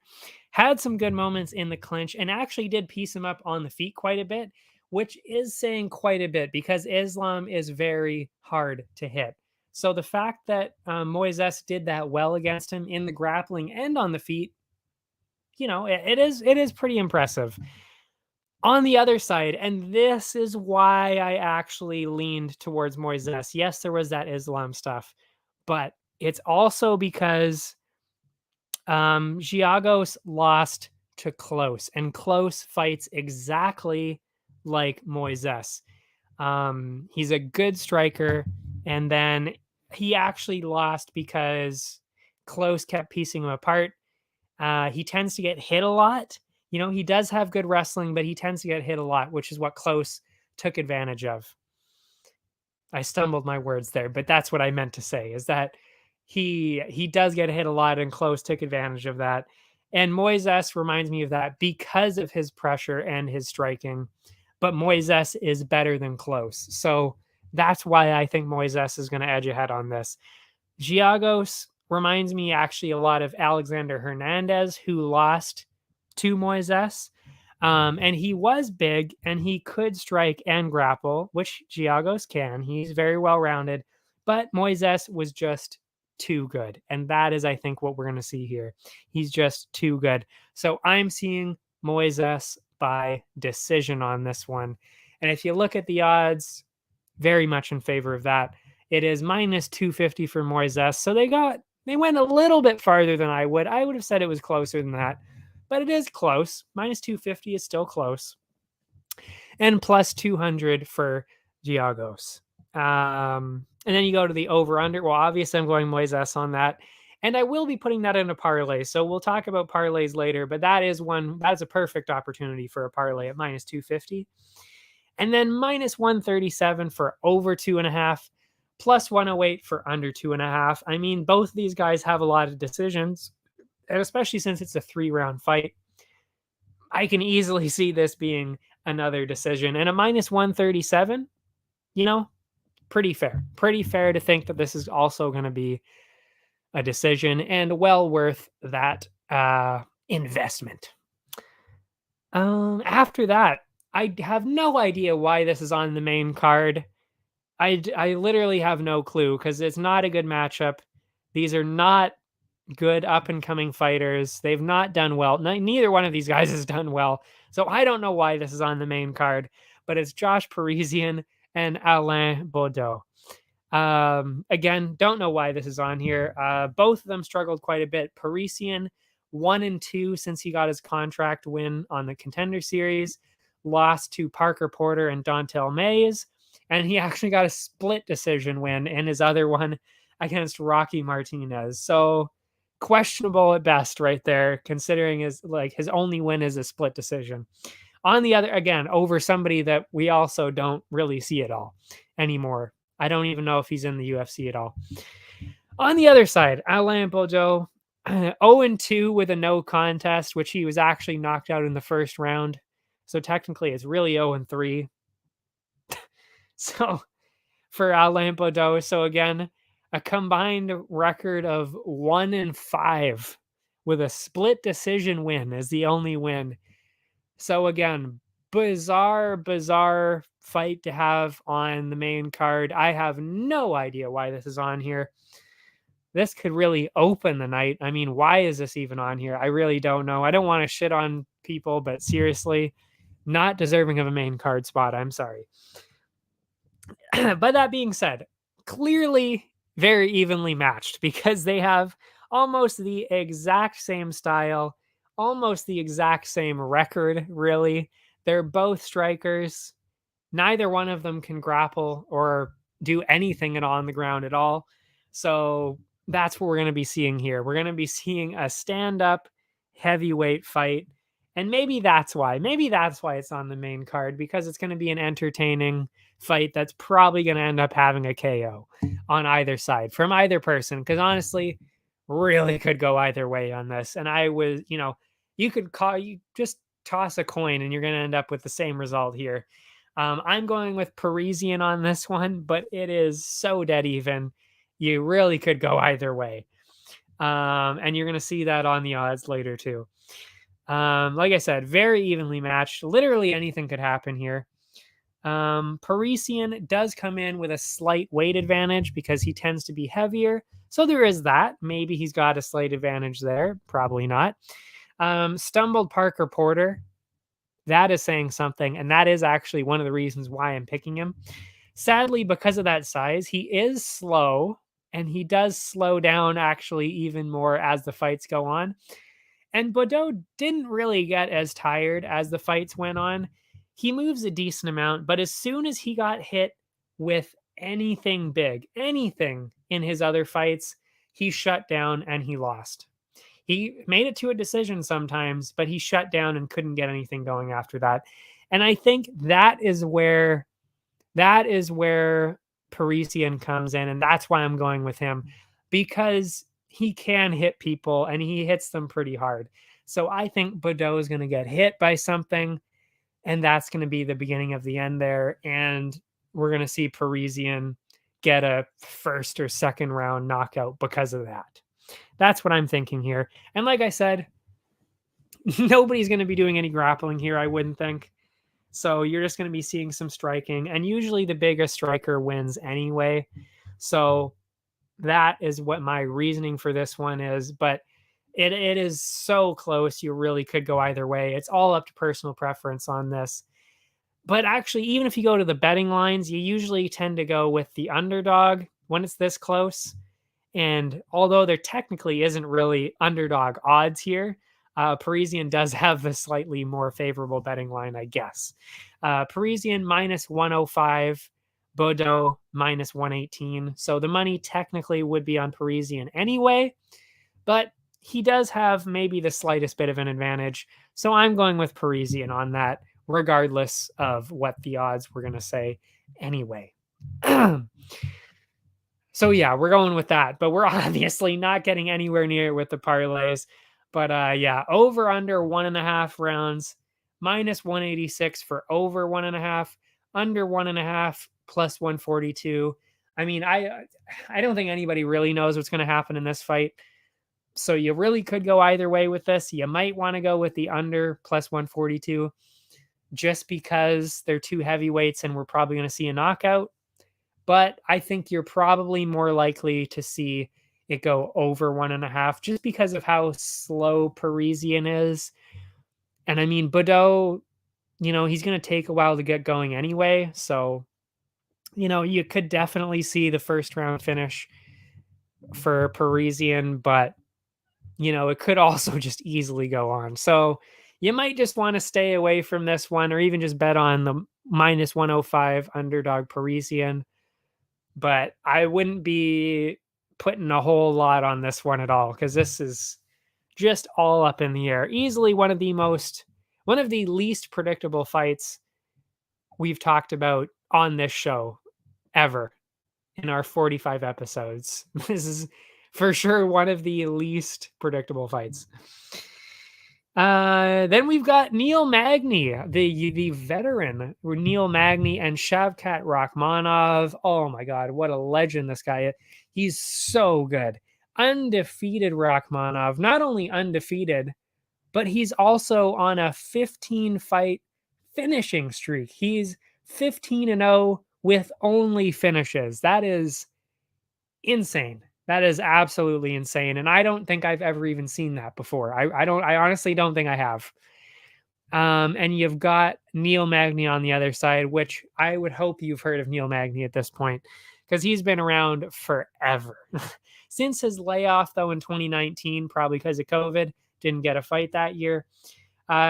Had some good moments in the clinch and actually did piece him up on the feet quite a bit, which is saying quite a bit because Islam is very hard to hit. So the fact that Moises did that well against him in the grappling and on the feet, you know, it is pretty impressive. On the other side, and this is why I actually leaned towards Moises. Yes, there was that Islam stuff, but it's also because Giagos lost to Klose, and Klose fights exactly like Moises. He's a good striker, and then he actually lost because Klose kept piecing him apart. He tends to get hit a lot, You know, he does have good wrestling, but he tends to get hit a lot, which is what Close took advantage of. I stumbled my words there, but that's what I meant to say, is that he does get hit a lot, and Close took advantage of that. And Moises reminds me of that because of his pressure and his striking. But Moises is better than Close. So that's why I think Moises is going to edge ahead on this. Giagos reminds me actually a lot of Alexander Hernandez, who lost to Moises. And he was big and he could strike and grapple, which Giagos can. He's very well rounded, but Moises was just too good. And that is, I think, what we're going to see here. He's just too good. So I'm seeing Moises by decision on this one. And if you look at the odds, very much in favor of that. It is minus 250 for Moises. So they went a little bit farther than I would. I would have said it was closer than that, but it is close. Minus 250 is still close. And plus 200 for Giagos. And then you go to the over-under. Well, obviously, I'm going Moises on that. And I will be putting that in a parlay. So we'll talk about parlays later, but that's a perfect opportunity for a parlay at minus 250. And then minus 137 for over 2.5, plus 108 for under 2.5. I mean, both of these guys have a lot of decisions, and especially since it's a 3-round fight, I can easily see this being another decision. And a minus 137, you know, pretty fair. Pretty fair to think that this is also going to be a decision and well worth that investment. After that, I have no idea why this is on the main card. I literally have no clue because it's not a good matchup. These are not good up-and-coming fighters. They've not done well. Neither one of these guys has done well. So I don't know why this is on the main card, but it's Josh Parisian and Alain Baudot. Again, don't know why this is on here. Both of them struggled quite a bit. Parisian 1-2 since he got his contract win on the Contender Series, lost to Parker Porter and Dontel Mays, and he actually got a split decision win in his other one against Rocky Martinez. So questionable at best right there, considering his only win is a split decision. On the other, again, over somebody that we also don't really see at all anymore. I don't even know if he's in the UFC at all. On the other side, Alain Baudot, 0-2 with a no contest, which he was actually knocked out in the first round. So technically it's really 0-3. So for Alain Baudot, so again, a combined record of 1-5 with a split decision win is the only win. So again, bizarre fight to have on the main card. I have no idea why this is on here. This could really open the night. I mean, why is this even on here? I really don't know. I don't want to shit on people, but seriously, not deserving of a main card spot. I'm sorry. But that being said, clearly very evenly matched because they have almost the exact same style, almost the exact same record, really. They're both strikers. Neither one of them can grapple or do anything at all on the ground at all. So that's what we're going to be seeing here. We're going to be seeing a stand-up heavyweight fight. And maybe that's why it's on the main card, because it's going to be an entertaining fight that's probably going to end up having a KO on either side from either person. Because honestly, really could go either way on this. And I was, you just toss a coin and you're going to end up with the same result here. I'm going with Parisian on this one, but it is so dead even. You really could go either way. And you're going to see that on the odds later too. Like I said, very evenly matched. Literally anything could happen here. Parisian does come in with a slight weight advantage because he tends to be heavier. So there is that. Maybe he's got a slight advantage there. Probably not. Stumbled Parker Porter. That is saying something. And that is actually one of the reasons why I'm picking him. Sadly, because of that size, he is slow. And he does slow down actually even more as the fights go on. And Baudot didn't really get as tired as the fights went on. He moves a decent amount, but as soon as he got hit with anything big, anything in his other fights, he shut down and he lost. He made it to a decision sometimes, but he shut down and couldn't get anything going after that. And I think that is where Parisian comes in, and that's why I'm going with him, because he can hit people and he hits them pretty hard. So I think Bordeaux is going to get hit by something, and that's going to be the beginning of the end there. And we're going to see Parisian get a first or second round knockout because of that. That's what I'm thinking here. And like I said, nobody's going to be doing any grappling here, I wouldn't think. So you're just going to be seeing some striking, and usually the biggest striker wins anyway. So that is what my reasoning for this one is. But it is so close. You really could go either way. It's all up to personal preference on this. But actually, even if you go to the betting lines, you usually tend to go with the underdog when it's this close. And although there technically isn't really underdog odds here, Parisian does have the slightly more favorable betting line, I guess. Parisian minus 105, Bordeaux minus 118. So the money technically would be on Parisian anyway, but he does have maybe the slightest bit of an advantage. So I'm going with Parisian on that, regardless of what the odds were going to say anyway. So yeah, we're going with that, but we're obviously not getting anywhere near with the parlays. But yeah, over under 1.5 rounds, minus 186 for over 1.5, under 1.5 plus 142. I mean, I don't think anybody really knows what's going to happen in this fight. So you really could go either way with this. You might want to go with the under plus 142 just because they're two heavyweights and we're probably going to see a knockout. But I think you're probably more likely to see it go over 1.5 just because of how slow Parisian is. And I mean, Bordeaux, he's going to take a while to get going anyway. So, you could definitely see the first round finish for Parisian, but, it could also just easily go on. So you might just want to stay away from this one, or even just bet on the minus 105 underdog Parisian. But I wouldn't be putting a whole lot on this one at all, because this is just all up in the air. Easily one of the least predictable fights we've talked about on this show ever in our 45 episodes. This is for sure one of the least predictable fights. Then we've got Neil Magny, the veteran Neil Magny, and Shavkat Rakhmonov. Oh my God, what a legend this guy is. He's so good. Undefeated Rakhmonov, not only undefeated, but he's also on a 15-fight finishing streak. He's 15-0 with only finishes. That is insane. That is absolutely insane. And I don't think I've ever even seen that before. I honestly don't think I have. And you've got Neil Magny on the other side, which I would hope you've heard of Neil Magny at this point, because he's been around forever. Since his layoff, though, in 2019, probably because of COVID, didn't get a fight that year.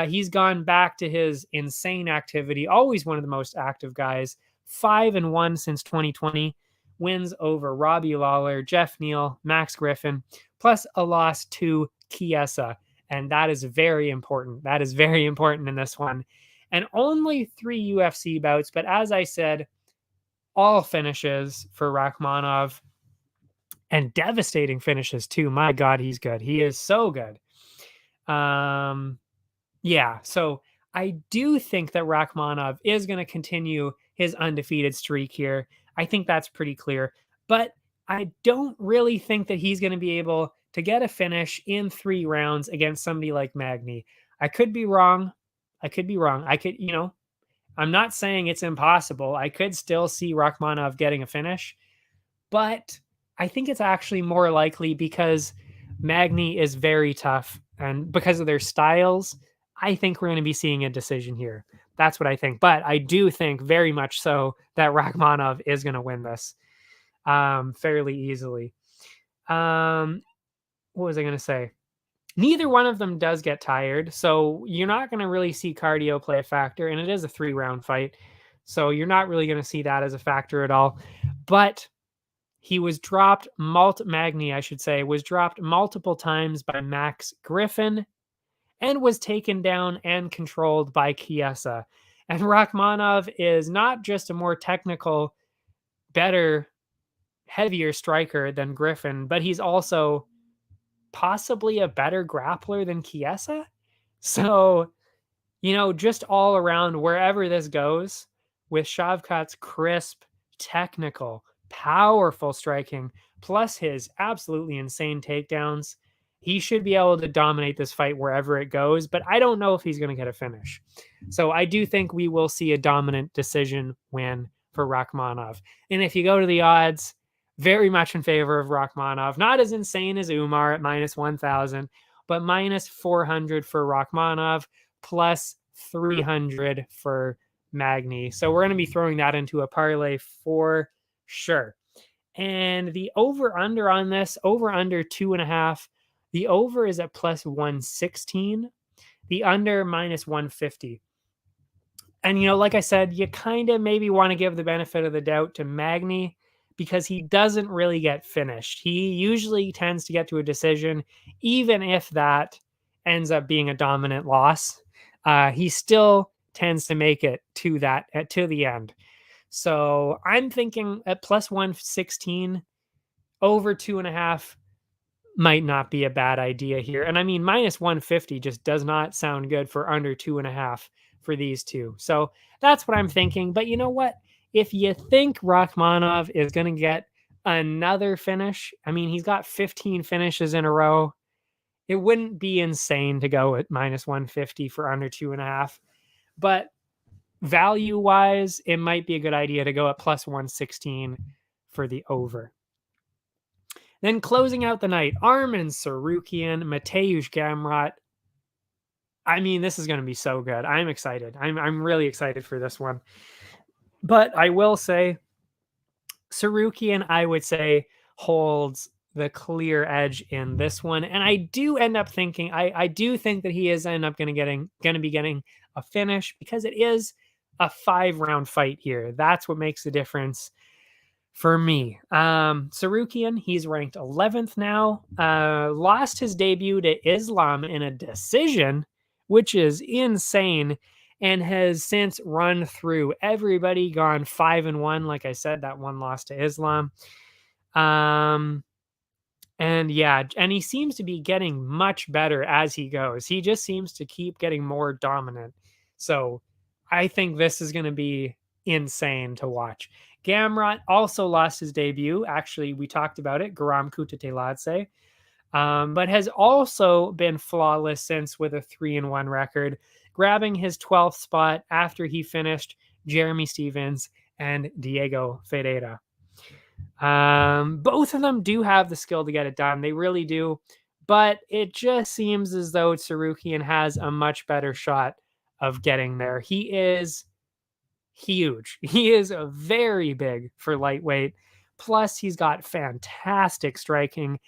He's gone back to his insane activity, always one of the most active guys, 5-1 since 2020. Wins over Robbie Lawler, Jeff Neal, Max Griffin, plus a loss to Chiesa. And that is very important. That is very important in this one. And only 3 UFC bouts. But as I said, all finishes for Rakhmonov. And devastating finishes too. My God, he's good. He is so good. Yeah, so I do think that Rakhmonov is going to continue his undefeated streak here. I think that's pretty clear. But I don't really think that he's going to be able to get a finish in 3 rounds against somebody like Magny. I could be wrong. I'm not saying it's impossible. I could still see Rakhmonov getting a finish. But I think it's actually more likely because Magny is very tough. And because of their styles, I think we're going to be seeing a decision here. That's what I think. But I do think very much so that Rakhmonov is going to win this fairly easily. What was I going to say? Neither one of them does get tired. So you're not going to really see cardio play a factor. And it is a 3-round fight. So you're not really going to see that as a factor at all. But He was dropped, Magny, I should say, was dropped multiple times by Max Griffin and was taken down and controlled by Chiesa. And Rachmanov is not just a more technical, better, heavier striker than Griffin, but he's also possibly a better grappler than Chiesa. So, just all around, wherever this goes, with Shavkat's crisp, technical, powerful striking, plus his absolutely insane takedowns, he should be able to dominate this fight wherever it goes, but I don't know if he's going to get a finish. So I do think we will see a dominant decision win for Rachmanov. And if you go to the odds, very much in favor of Rachmanov. Not as insane as Umar at minus 1,000, but minus 400 for Rachmanov, plus 300 for Magny. So we're going to be throwing that into a parlay for sure. And the over-under on this, over-under 2.5. The over is at plus 116. The under minus 150. And, like I said, you kind of maybe want to give the benefit of the doubt to Magny because he doesn't really get finished. He usually tends to get to a decision, even if that ends up being a dominant loss. He still tends to make it to the end. So I'm thinking at plus 116, over 2.5 might not be a bad idea here. And I mean, minus 150 just does not sound good for under 2.5 for these two. So that's what I'm thinking. But you know what? If you think Rachmanov is going to get another finish, I mean, he's got 15 finishes in a row. It wouldn't be insane to go at minus 150 for under 2.5. But value-wise, it might be a good idea to go at plus 116 for the over. Then closing out the night, Arman Tsarukyan, Mateusz Gamrot. I mean, this is going to be so good. I'm excited. I'm really excited for this one. But I will say, Tsarukyan, I would say, holds the clear edge in this one. And I do end up thinking, I do think that he is going to be getting a finish because it is a 5-round fight here. That's what makes the difference for me. Tsarukyan, he's ranked 11th now. Lost his debut to Islam in a decision, which is insane, and has since run through everybody, gone 5-1. Like I said, that one loss to Islam. And he seems to be getting much better as he goes. He just seems to keep getting more dominant. So I think this is going to be insane to watch. Gamrot also lost his debut. Actually, we talked about it, Garam Kutateladze, but has also been flawless since with a 3-1 record, grabbing his 12th spot after he finished Jeremy Stephens and Diego Ferreira. Both of them do have the skill to get it done. They really do. But it just seems as though Tsarukyan has a much better shot of getting there. He is huge. He is very big for lightweight. Plus, he's got fantastic striking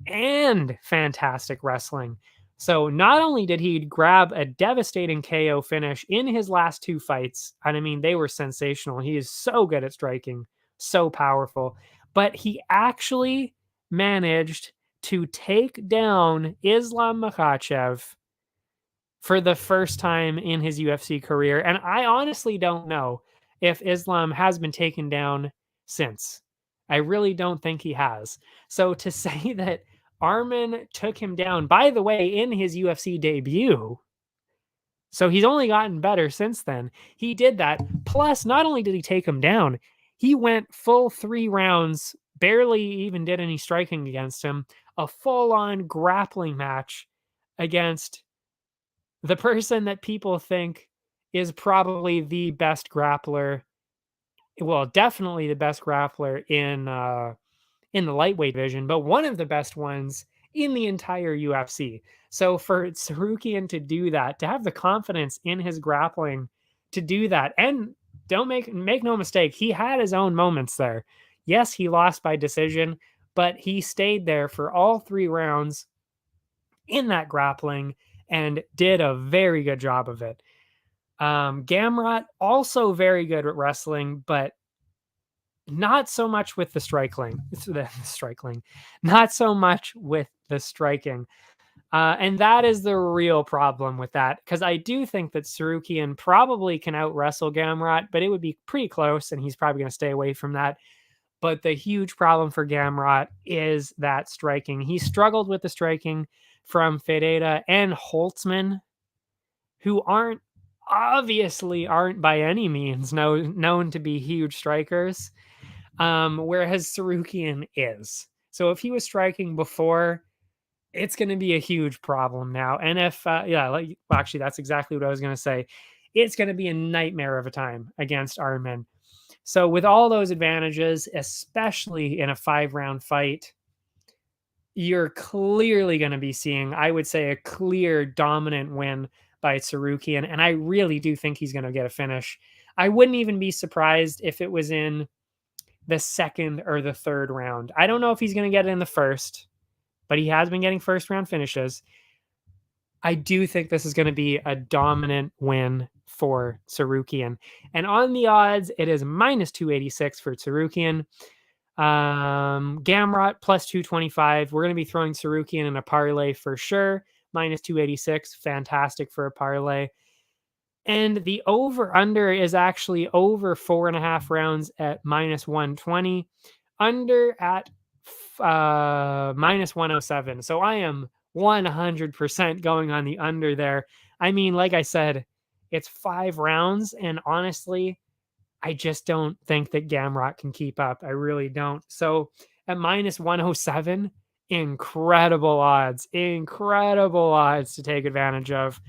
and fantastic wrestling. So not only did he grab a devastating KO finish in his last 2 fights, and I mean, they were sensational. He is so good at striking, so powerful, but he actually managed to take down Islam Makhachev for the first time in his UFC career. And I honestly don't know if Islam has been taken down since. I really don't think he has. So to say that Arman took him down, by the way, in his UFC debut, so he's only gotten better since then. He did that. Plus, not only did he take him down, he went full 3 rounds, barely even did any striking against him, a full-on grappling match against the person that people think is probably the best grappler, well, definitely the best grappler in the lightweight division, but one of the best ones in the entire UFC. So for Tsarukyan to do that, to have the confidence in his grappling to do that, and don't make no mistake, he had his own moments there. Yes, he lost by decision, but he stayed there for all 3 rounds in that grappling and did a very good job of it. Gamrot, also very good at wrestling, but not so much with the striking, not so much with the striking. And that is the real problem with that, because I do think that Sarukian probably can out wrestle Gamrot, but it would be pretty close, and he's probably going to stay away from that. But the huge problem for Gamrot is that striking. He struggled with the striking from Fedeta and Holtzman, who aren't by any means known to be huge strikers, whereas Sarukian is. So if he was striking before, it's going to be a huge problem now. And if, actually, that's exactly what I was going to say. It's going to be a nightmare of a time against Armin. So with all those advantages, especially in a 5-round fight, you're clearly going to be seeing, I would say, a clear dominant win by Sarukian. And I really do think he's going to get a finish. I wouldn't even be surprised if it was in the 2nd or the 3rd round. I don't know if he's going to get it in the 1st, but he has been getting 1st-round finishes. I do think this is going to be a dominant win for Sarukian. And on the odds, it is minus 286 for Sarukian. Gamrot plus 225. We're going to be throwing Sarukian in a parlay for sure. Minus 286. Fantastic for a parlay. And the over-under is actually over 4.5 rounds at minus 120. Under at minus 107. So I am 100% going on the under there. I mean, like I said, it's 5 rounds, and honestly, I just don't think that Gamrot can keep up. I really don't. So at minus 107, incredible odds to take advantage of.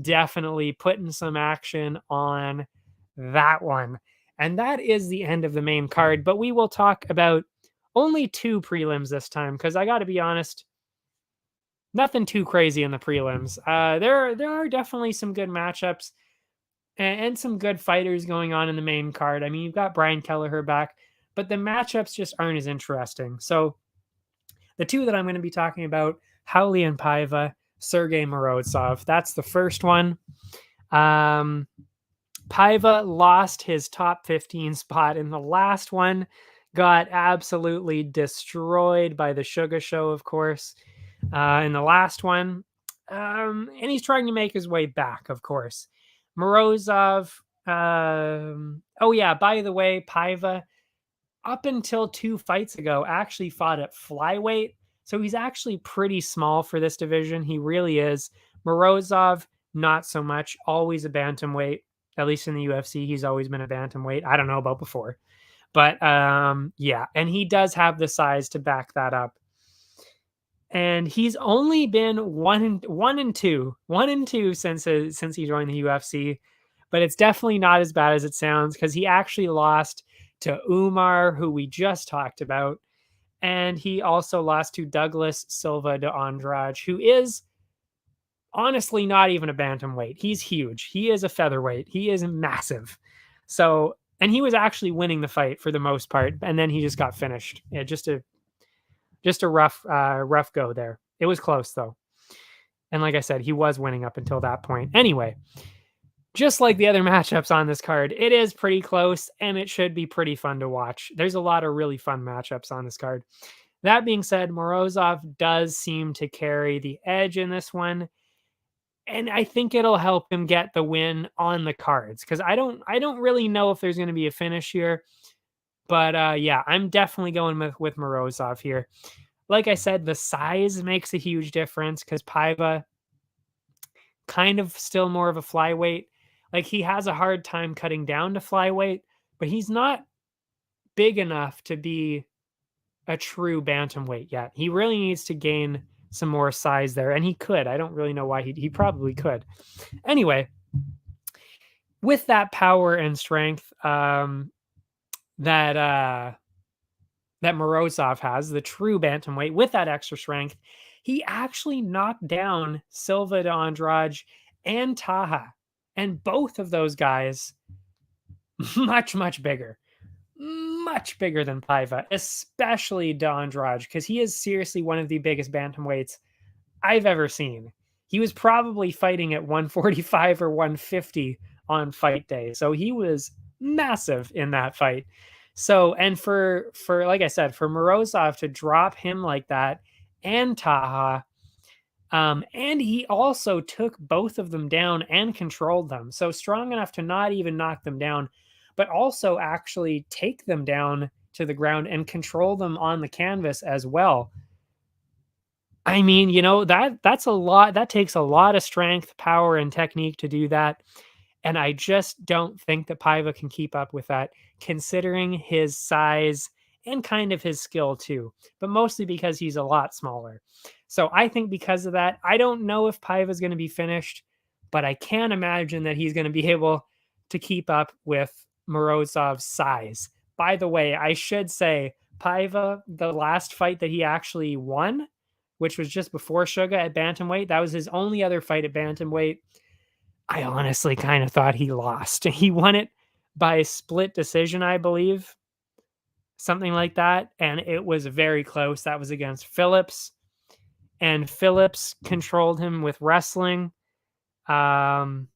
Definitely putting some action on that one. And that is the end of the main card, but we will talk about only 2 prelims this time, because I got to be honest, nothing too crazy in the prelims. There are definitely some good matchups and some good fighters going on in the main card. I mean, you've got Brian Kelleher back, but the matchups just aren't as interesting. So the 2 that I'm going to be talking about, Raulian Paiva, Sergey Morozov. That's the first one. Paiva lost his top 15 spot in the last one, got absolutely destroyed by the Sugar Show, of course, in the last one. And he's trying to make his way back, of course. Morozov, oh yeah, by the way, Paiva, up until 2 fights ago, actually fought at flyweight. So he's actually pretty small for this division. He really is. Morozov, not so much. Always a bantamweight. At least in the UFC, he's always been a bantamweight. I don't know about before. But yeah, and he does have the size to back that up. And he's only been 1-2 since he joined the UFC. But it's definitely not as bad as it sounds, because he actually lost to Umar, who we just talked about. And he also lost to Douglas Silva de Andrade, who is honestly not even a bantamweight. He's huge. He is a featherweight. He is massive. So, and he was actually winning the fight for the most part, and then he just got finished. Yeah, just a rough go there. It was close though. And like I said, he was winning up until that point. Anyway, just like the other matchups on this card, it is pretty close, and it should be pretty fun to watch. There's a lot of really fun matchups on this card. That being said, Morozov does seem to carry the edge in this one, and I think it'll help him get the win on the cards, because I don't really know if there's going to be a finish here. But yeah, I'm definitely going with Morozov here. Like I said, the size makes a huge difference, because Paiva kind of still more of a flyweight. Like, he has a hard time cutting down to flyweight, but he's not big enough to be a true bantamweight yet. He really needs to gain some more size there, and he could. I don't really know why he probably could. Anyway, with that power and strength that Morozov has, the true bantamweight, with that extra strength, he actually knocked down Silva de Andrade and Taha. And both of those guys, much, much bigger than Paiva, especially de Andrade, because he is seriously one of the biggest bantamweights I've ever seen. He was probably fighting at 145 or 150 on fight day. So he was massive in that fight. So, and for like I said, for Morozov to drop him like that and Taha, and he also took both of them down and controlled them. So strong enough to not even knock them down, but also actually take them down to the ground and control them on the canvas as well. I mean, that's a lot. That takes a lot of strength, power, and technique to do that. And I just don't think that Paiva can keep up with that, considering his size and kind of his skill too, but mostly because he's a lot smaller. So I think because of that, I don't know if Paiva is going to be finished, but I can imagine that he's going to be able to keep up with Morozov's size. By the way, I should say Paiva, the last fight that he actually won, which was just before Suga at bantamweight, that was his only other fight at bantamweight. I honestly kind of thought he lost. He won it by a split decision, I believe. Something like that. And it was very close. That was against Phillips. And Phillips controlled him with wrestling. And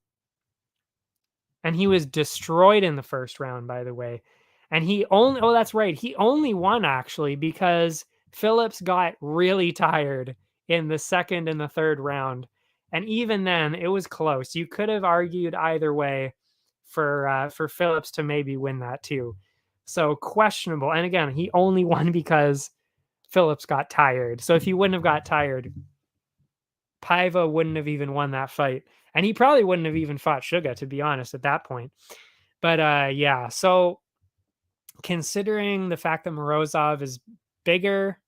he was destroyed in the first round, by the way. And that's right. He only won actually because Phillips got really tired in the second and the third round. And even then, it was close. You could have argued either way for Phillips to maybe win that too. So questionable. And again, he only won because Phillips got tired. So if he wouldn't have got tired, Paiva wouldn't have even won that fight. And he probably wouldn't have even fought Suga, to be honest, at that point. But yeah, so considering the fact that Morozov is bigger,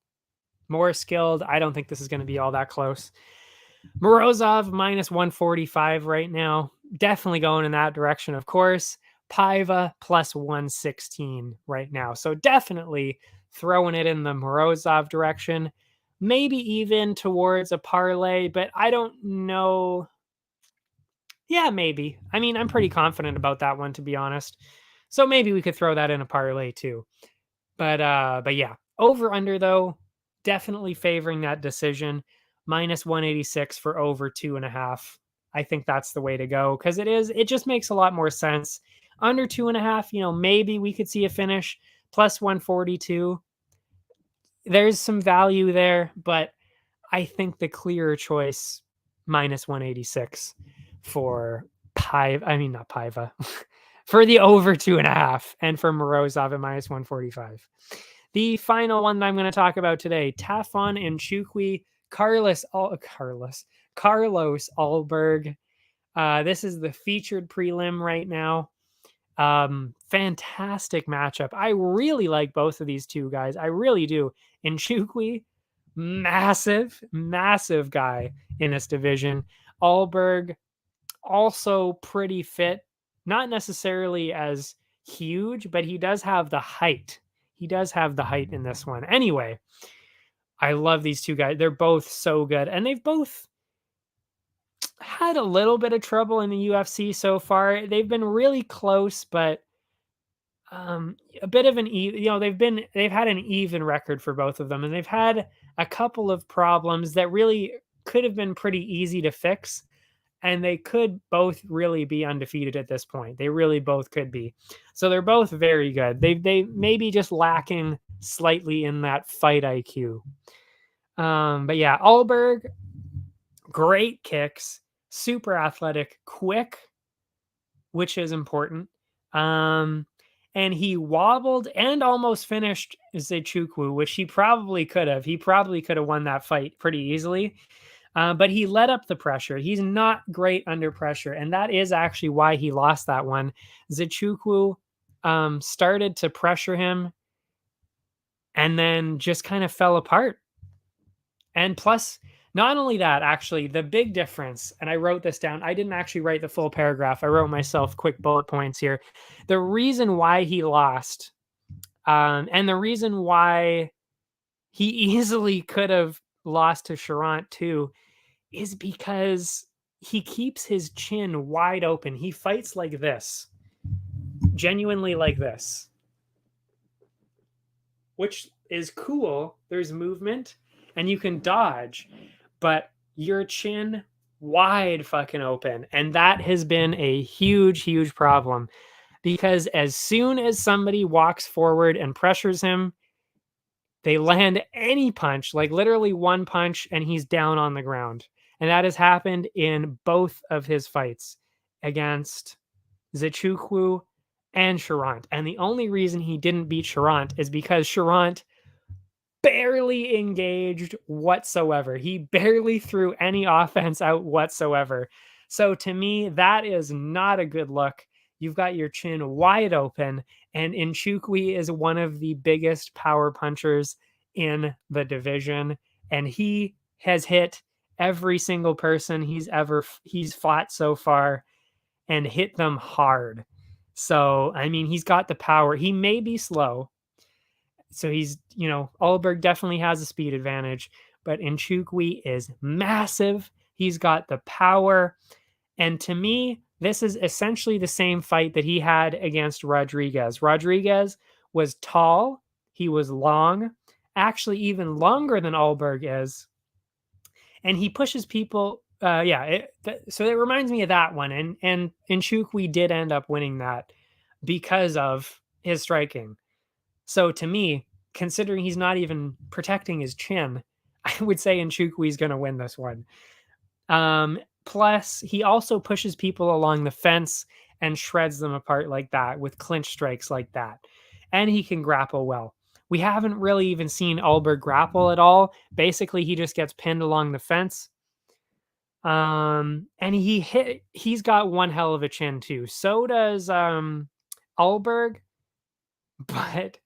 more skilled, I don't think this is going to be all that close. Morozov minus 145 right now. Definitely going in that direction, of course. Paiva plus 116 right now. So definitely throwing it in the Morozov direction. Maybe even towards a parlay, but I don't know. Yeah, maybe. I mean, I'm pretty confident about that one, to be honest. So maybe we could throw that in a parlay too. But yeah, over under though, definitely favoring that decision. Minus 186 for over 2.5. I think that's the way to go because it just makes a lot more sense. Under 2.5, maybe we could see a finish. Plus 142. There's some value there, but I think the clearer choice, minus 186 for not Paiva, for the over 2.5 and for Morozov at minus 145. The final one that I'm going to talk about today, Tafon and Chukwi, Carlos Alberg. This is the featured prelim right now. Fantastic matchup. I really like both of these two guys. I really do. And Chukwi, massive guy in this division. Alberg, also pretty fit. Not necessarily as huge, but he does have the height. He does have the height in this one. Anyway, I love these two guys. They're both so good. And they've both had a little bit of trouble in the UFC so far. They've been really close, but a bit of an they've had an even record for both of them, and they've had a couple of problems that really could have been pretty easy to fix, and they could both really be undefeated at this point. They really both could be. So they're both very good. They may be just lacking slightly in that fight IQ. But yeah, Alberg, great kicks, super athletic, quick, which is important. And he wobbled and almost finished Zechukwu, which he probably could have. He probably could have won that fight pretty easily. But he let up the pressure. He's not great under pressure. And that is actually why he lost that one. Zechukwu started to pressure him and then just kind of fell apart. And plus, not only that, actually, the big difference, and I wrote this down. I didn't actually write the full paragraph. I wrote myself quick bullet points here. The reason why he lost, and the reason why he easily could have lost to Charant too, is because he keeps his chin wide open. He fights like this, genuinely like this, which is cool. There's movement and you can dodge, but your chin wide fucking open. And that has been a huge problem. because as soon as somebody walks forward and pressures him, they land any punch, like literally one punch, and he's down on the ground. And that has happened in both of his fights against Zichukwu and Charant. And the only reason he didn't beat Charant is because Charant barely engaged whatsoever. He barely threw any offense out whatsoever. So to me, that is not a good look. You've got your chin wide open, and Nchukwi is one of the biggest power punchers in the division, and he has hit every single person he's fought so far and hit them hard. So, I mean, he's got the power. He may be slow. So he's, Alberg definitely has a speed advantage, but Nchukwi is massive. He's got the power. And to me, this is essentially the same fight that he had against Rodrigues. Rodrigues was tall. He was long, actually even longer than Alberg is. And he pushes people. So it reminds me of that one. And Nchukwi did end up winning that because of his striking. So to me, considering he's not even protecting his chin, I would say Nchukwi is going to win this one. Plus, he also pushes people along the fence and shreds them apart like that with clinch strikes like that. And he can grapple well. We haven't really even seen Alberg grapple at all. Basically, he just gets pinned along the fence. And he's got one hell of a chin too. So does Alberg, but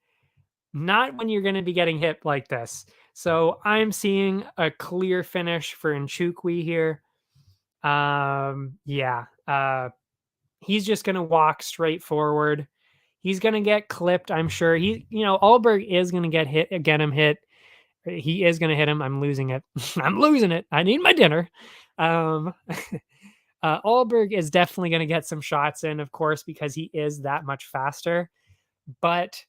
not when you're going to be getting hit like this. So I'm seeing a clear finish for Nchukwi here. He's just going to walk straight forward. He's going to get clipped, I'm sure. Alberg is going to get him hit. He is going to hit him. I'm losing it. I'm losing it. I need my dinner. Alberg is definitely going to get some shots in, of course, because he is that much faster. But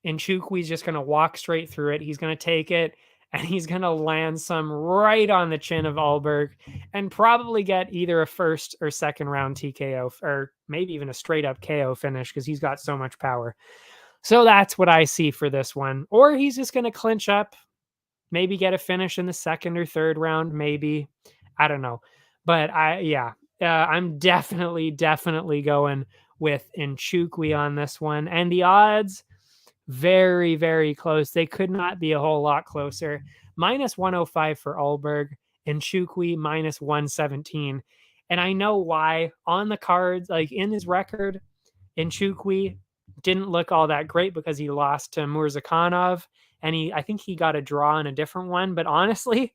Nchukwi's just going to walk straight through it. He's going to take it, and he's going to land some right on the chin of Alberg and probably get either a first or second round TKO, or maybe even a straight up KO finish because he's got so much power. So that's what I see for this one. Or he's just going to clinch up, maybe get a finish in the second or third round, maybe. I don't know. But I'm definitely going with Nchukwi on this one. And the odds, very, very close. They could not be a whole lot closer. -105 for Alberg, Nchukwi -117. And I know why. On the cards, like in his record, Nchukwi didn't look all that great because he lost to Murzakanov, and I think he got a draw in a different one. But honestly,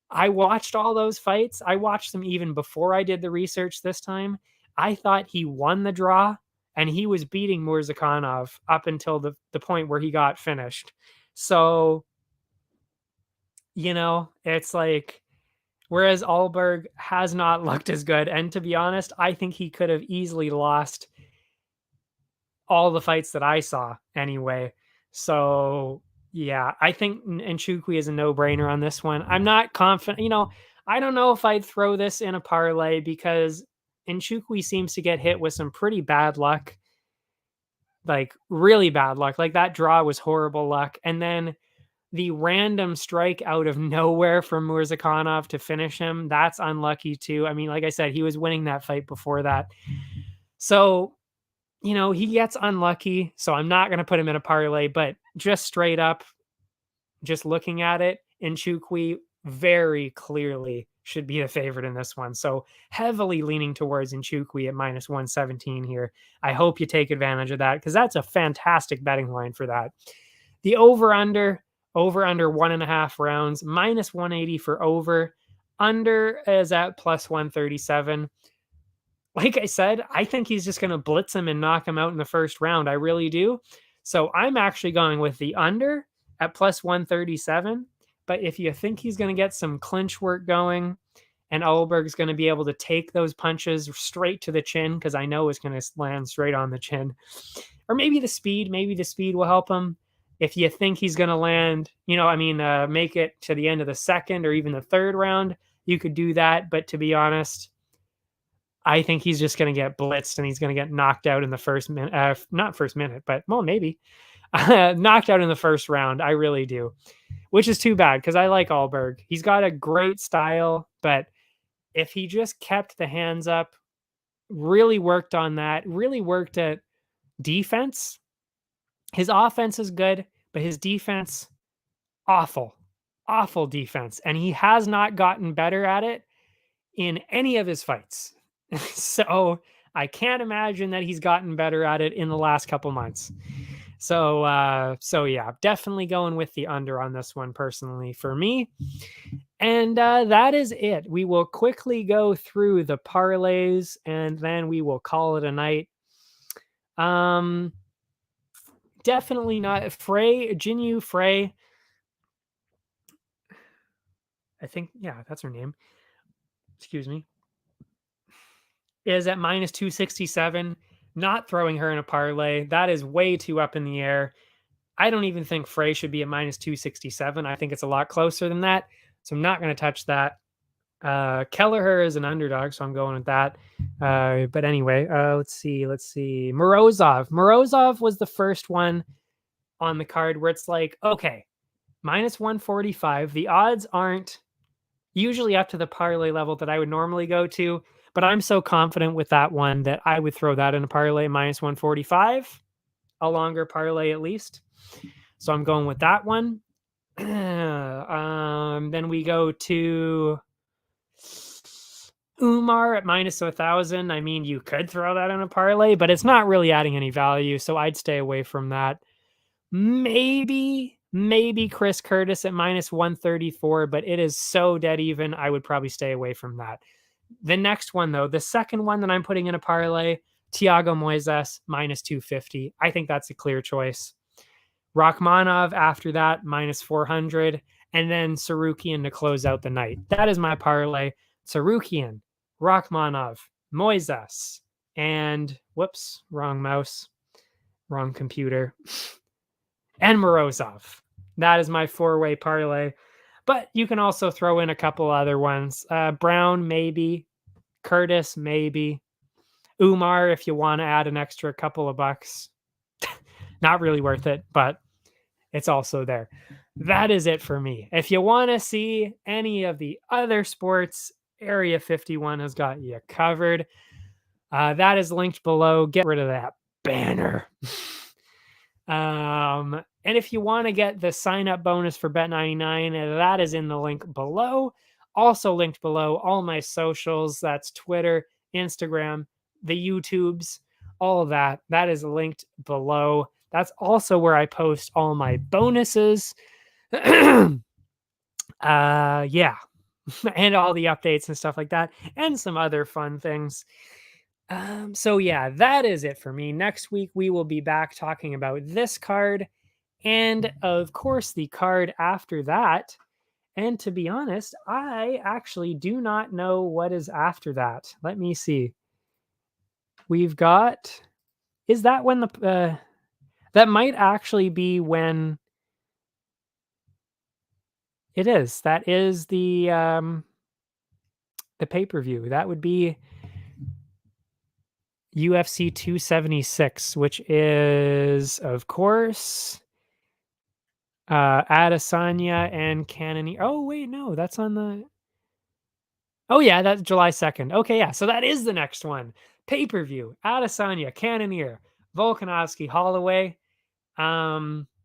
I watched all those fights. I watched them even before I did the research this time. I thought he won the draw, and he was beating Murzakanov up until the point where he got finished. So, it's like, whereas Alberg has not looked as good. And to be honest, I think he could have easily lost all the fights that I saw anyway. So, yeah, I think Nchukwi is a no-brainer on this one. I'm not confident. I don't know if I'd throw this in a parlay because Nchukwi seems to get hit with some pretty bad luck, like really bad luck. Like that draw was horrible luck. And then the random strike out of nowhere from Murzakanov to finish him, that's unlucky too. I mean, like I said, he was winning that fight before that. So, he gets unlucky. So I'm not going to put him in a parlay, but just straight up, just looking at it, Nchukwi very clearly should be the favorite in this one. So heavily leaning towards Nchukwi at -117 here. I hope you take advantage of that because that's a fantastic betting line for that. The over-under 1.5 rounds, -180 for over. Under is at +137. Like I said, I think he's just going to blitz him and knock him out in the first round. I really do. So I'm actually going with the under at +137. But if you think he's going to get some clinch work going and Alberg's going to be able to take those punches straight to the chin, because I know it's going to land straight on the chin, or maybe the speed will help him. If you think he's going to land, make it to the end of the second or even the third round, you could do that. But to be honest, I think he's just going to get blitzed and he's going to get knocked out in the first minute, not first minute, but well, maybe knocked out in the first round. I really do, which is too bad because I like Alberg. He's got a great style, but if he just kept the hands up, really worked on that, really worked at defense, his offense is good, but his defense, awful, awful defense. And he has not gotten better at it in any of his fights. So I can't imagine that he's gotten better at it in the last couple months. So yeah, definitely going with the under on this one personally for me. And that is it. We will quickly go through the parlays and then we will call it a night. Definitely not Jinyu Frey. I think, yeah, that's her name. Excuse me. Is at minus 267. Not throwing her in a parlay. That is way too up in the air. I don't even think Frey should be at minus 267. I think it's a lot closer than that. So I'm not going to touch that. Kelleher is an underdog, so I'm going with that. But anyway, let's see. Morozov was the first one on the card where it's like, okay, minus 145. The odds aren't usually up to the parlay level that I would normally go to, but I'm so confident with that one that I would throw that in a parlay minus 145, a longer parlay at least. So I'm going with that one. Then we go to Umar at minus 1,000. I mean, you could throw that in a parlay, but it's not really adding any value, so I'd stay away from that. Maybe Chris Curtis at minus 134, but it is so dead even. I would probably stay away from that. The next one, though, the second one that I'm putting in a parlay, Thiago Moises minus 250. I think that's a clear choice. Rachmanov after that, minus 400. And then Sarukian to close out the night. That is my parlay. Sarukian, Rachmanov, Moises, and whoops, wrong mouse, wrong computer, and Morozov. That is my four-way parlay. But you can also throw in a couple other ones. Brown, maybe. Curtis, maybe. Umar, if you want to add an extra couple of bucks. Not really worth it, but it's also there. That is it for me. If you want to see any of the other sports, Area 51 has got you covered. That is linked below. Get rid of that banner. And if you want to get the sign-up bonus for Bet99, that is in the link below. Also linked below, all my socials. That's Twitter, Instagram, the YouTubes, all of that. That is linked below. That's also where I post all my bonuses. Yeah. And all the updates and stuff like that. And some other fun things. So yeah, that is it for me. Next week, we will be back talking about this card. And of course, the card after that. And to be honest, I actually do not know what is after that. Let me see. We've got, is that when the, that might actually be when it is. That is the pay-per-view. That would be UFC 276, which is, of course, Adesanya and Cannonier. Oh, wait, no, that's on the... Oh, yeah, that's July 2nd. Okay, yeah, so that is the next one. Pay-per-view, Adesanya, Cannonier, Volkanovski, Holloway.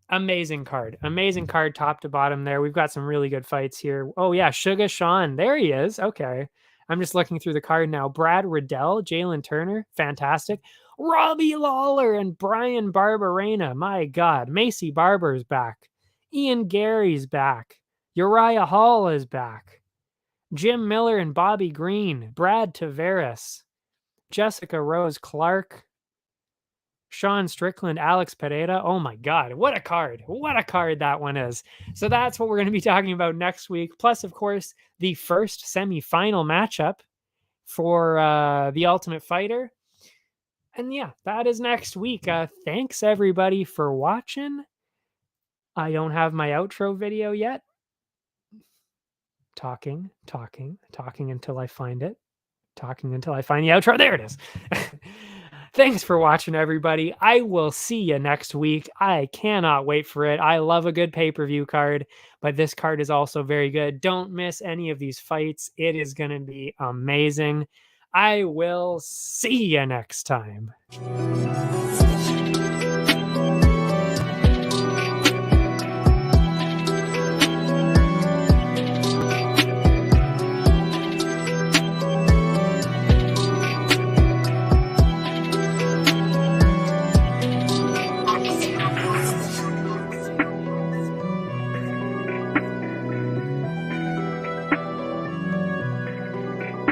Amazing card. Amazing card top to bottom there. We've got some really good fights here. Oh, yeah, Sugar Sean. There he is. Okay. I'm just looking through the card now. Brad Riddell, Jalen Turner. Fantastic. Robbie Lawler and Brian Barberena. My God. Macy Barber's back. Ian Gary's back. Uriah Hall is back. Jim Miller and Bobby Green. Brad Tavares. Jessica Rose Clark. Sean Strickland, Alex Pereira. Oh my God, what a card. What a card that one is. So that's what we're going to be talking about next week. Plus, of course, the first semifinal matchup for The Ultimate Fighter. And yeah, that is next week. Thanks everybody for watching. I don't have my outro video yet. Talking until I find it. talking until I find the outro. There it is. Thanks for watching, everybody. I will see you next week. I cannot wait for it. I love a good pay-per-view card, but this card is also very good. Don't miss any of these fights. It is going to be amazing. I will see you next time.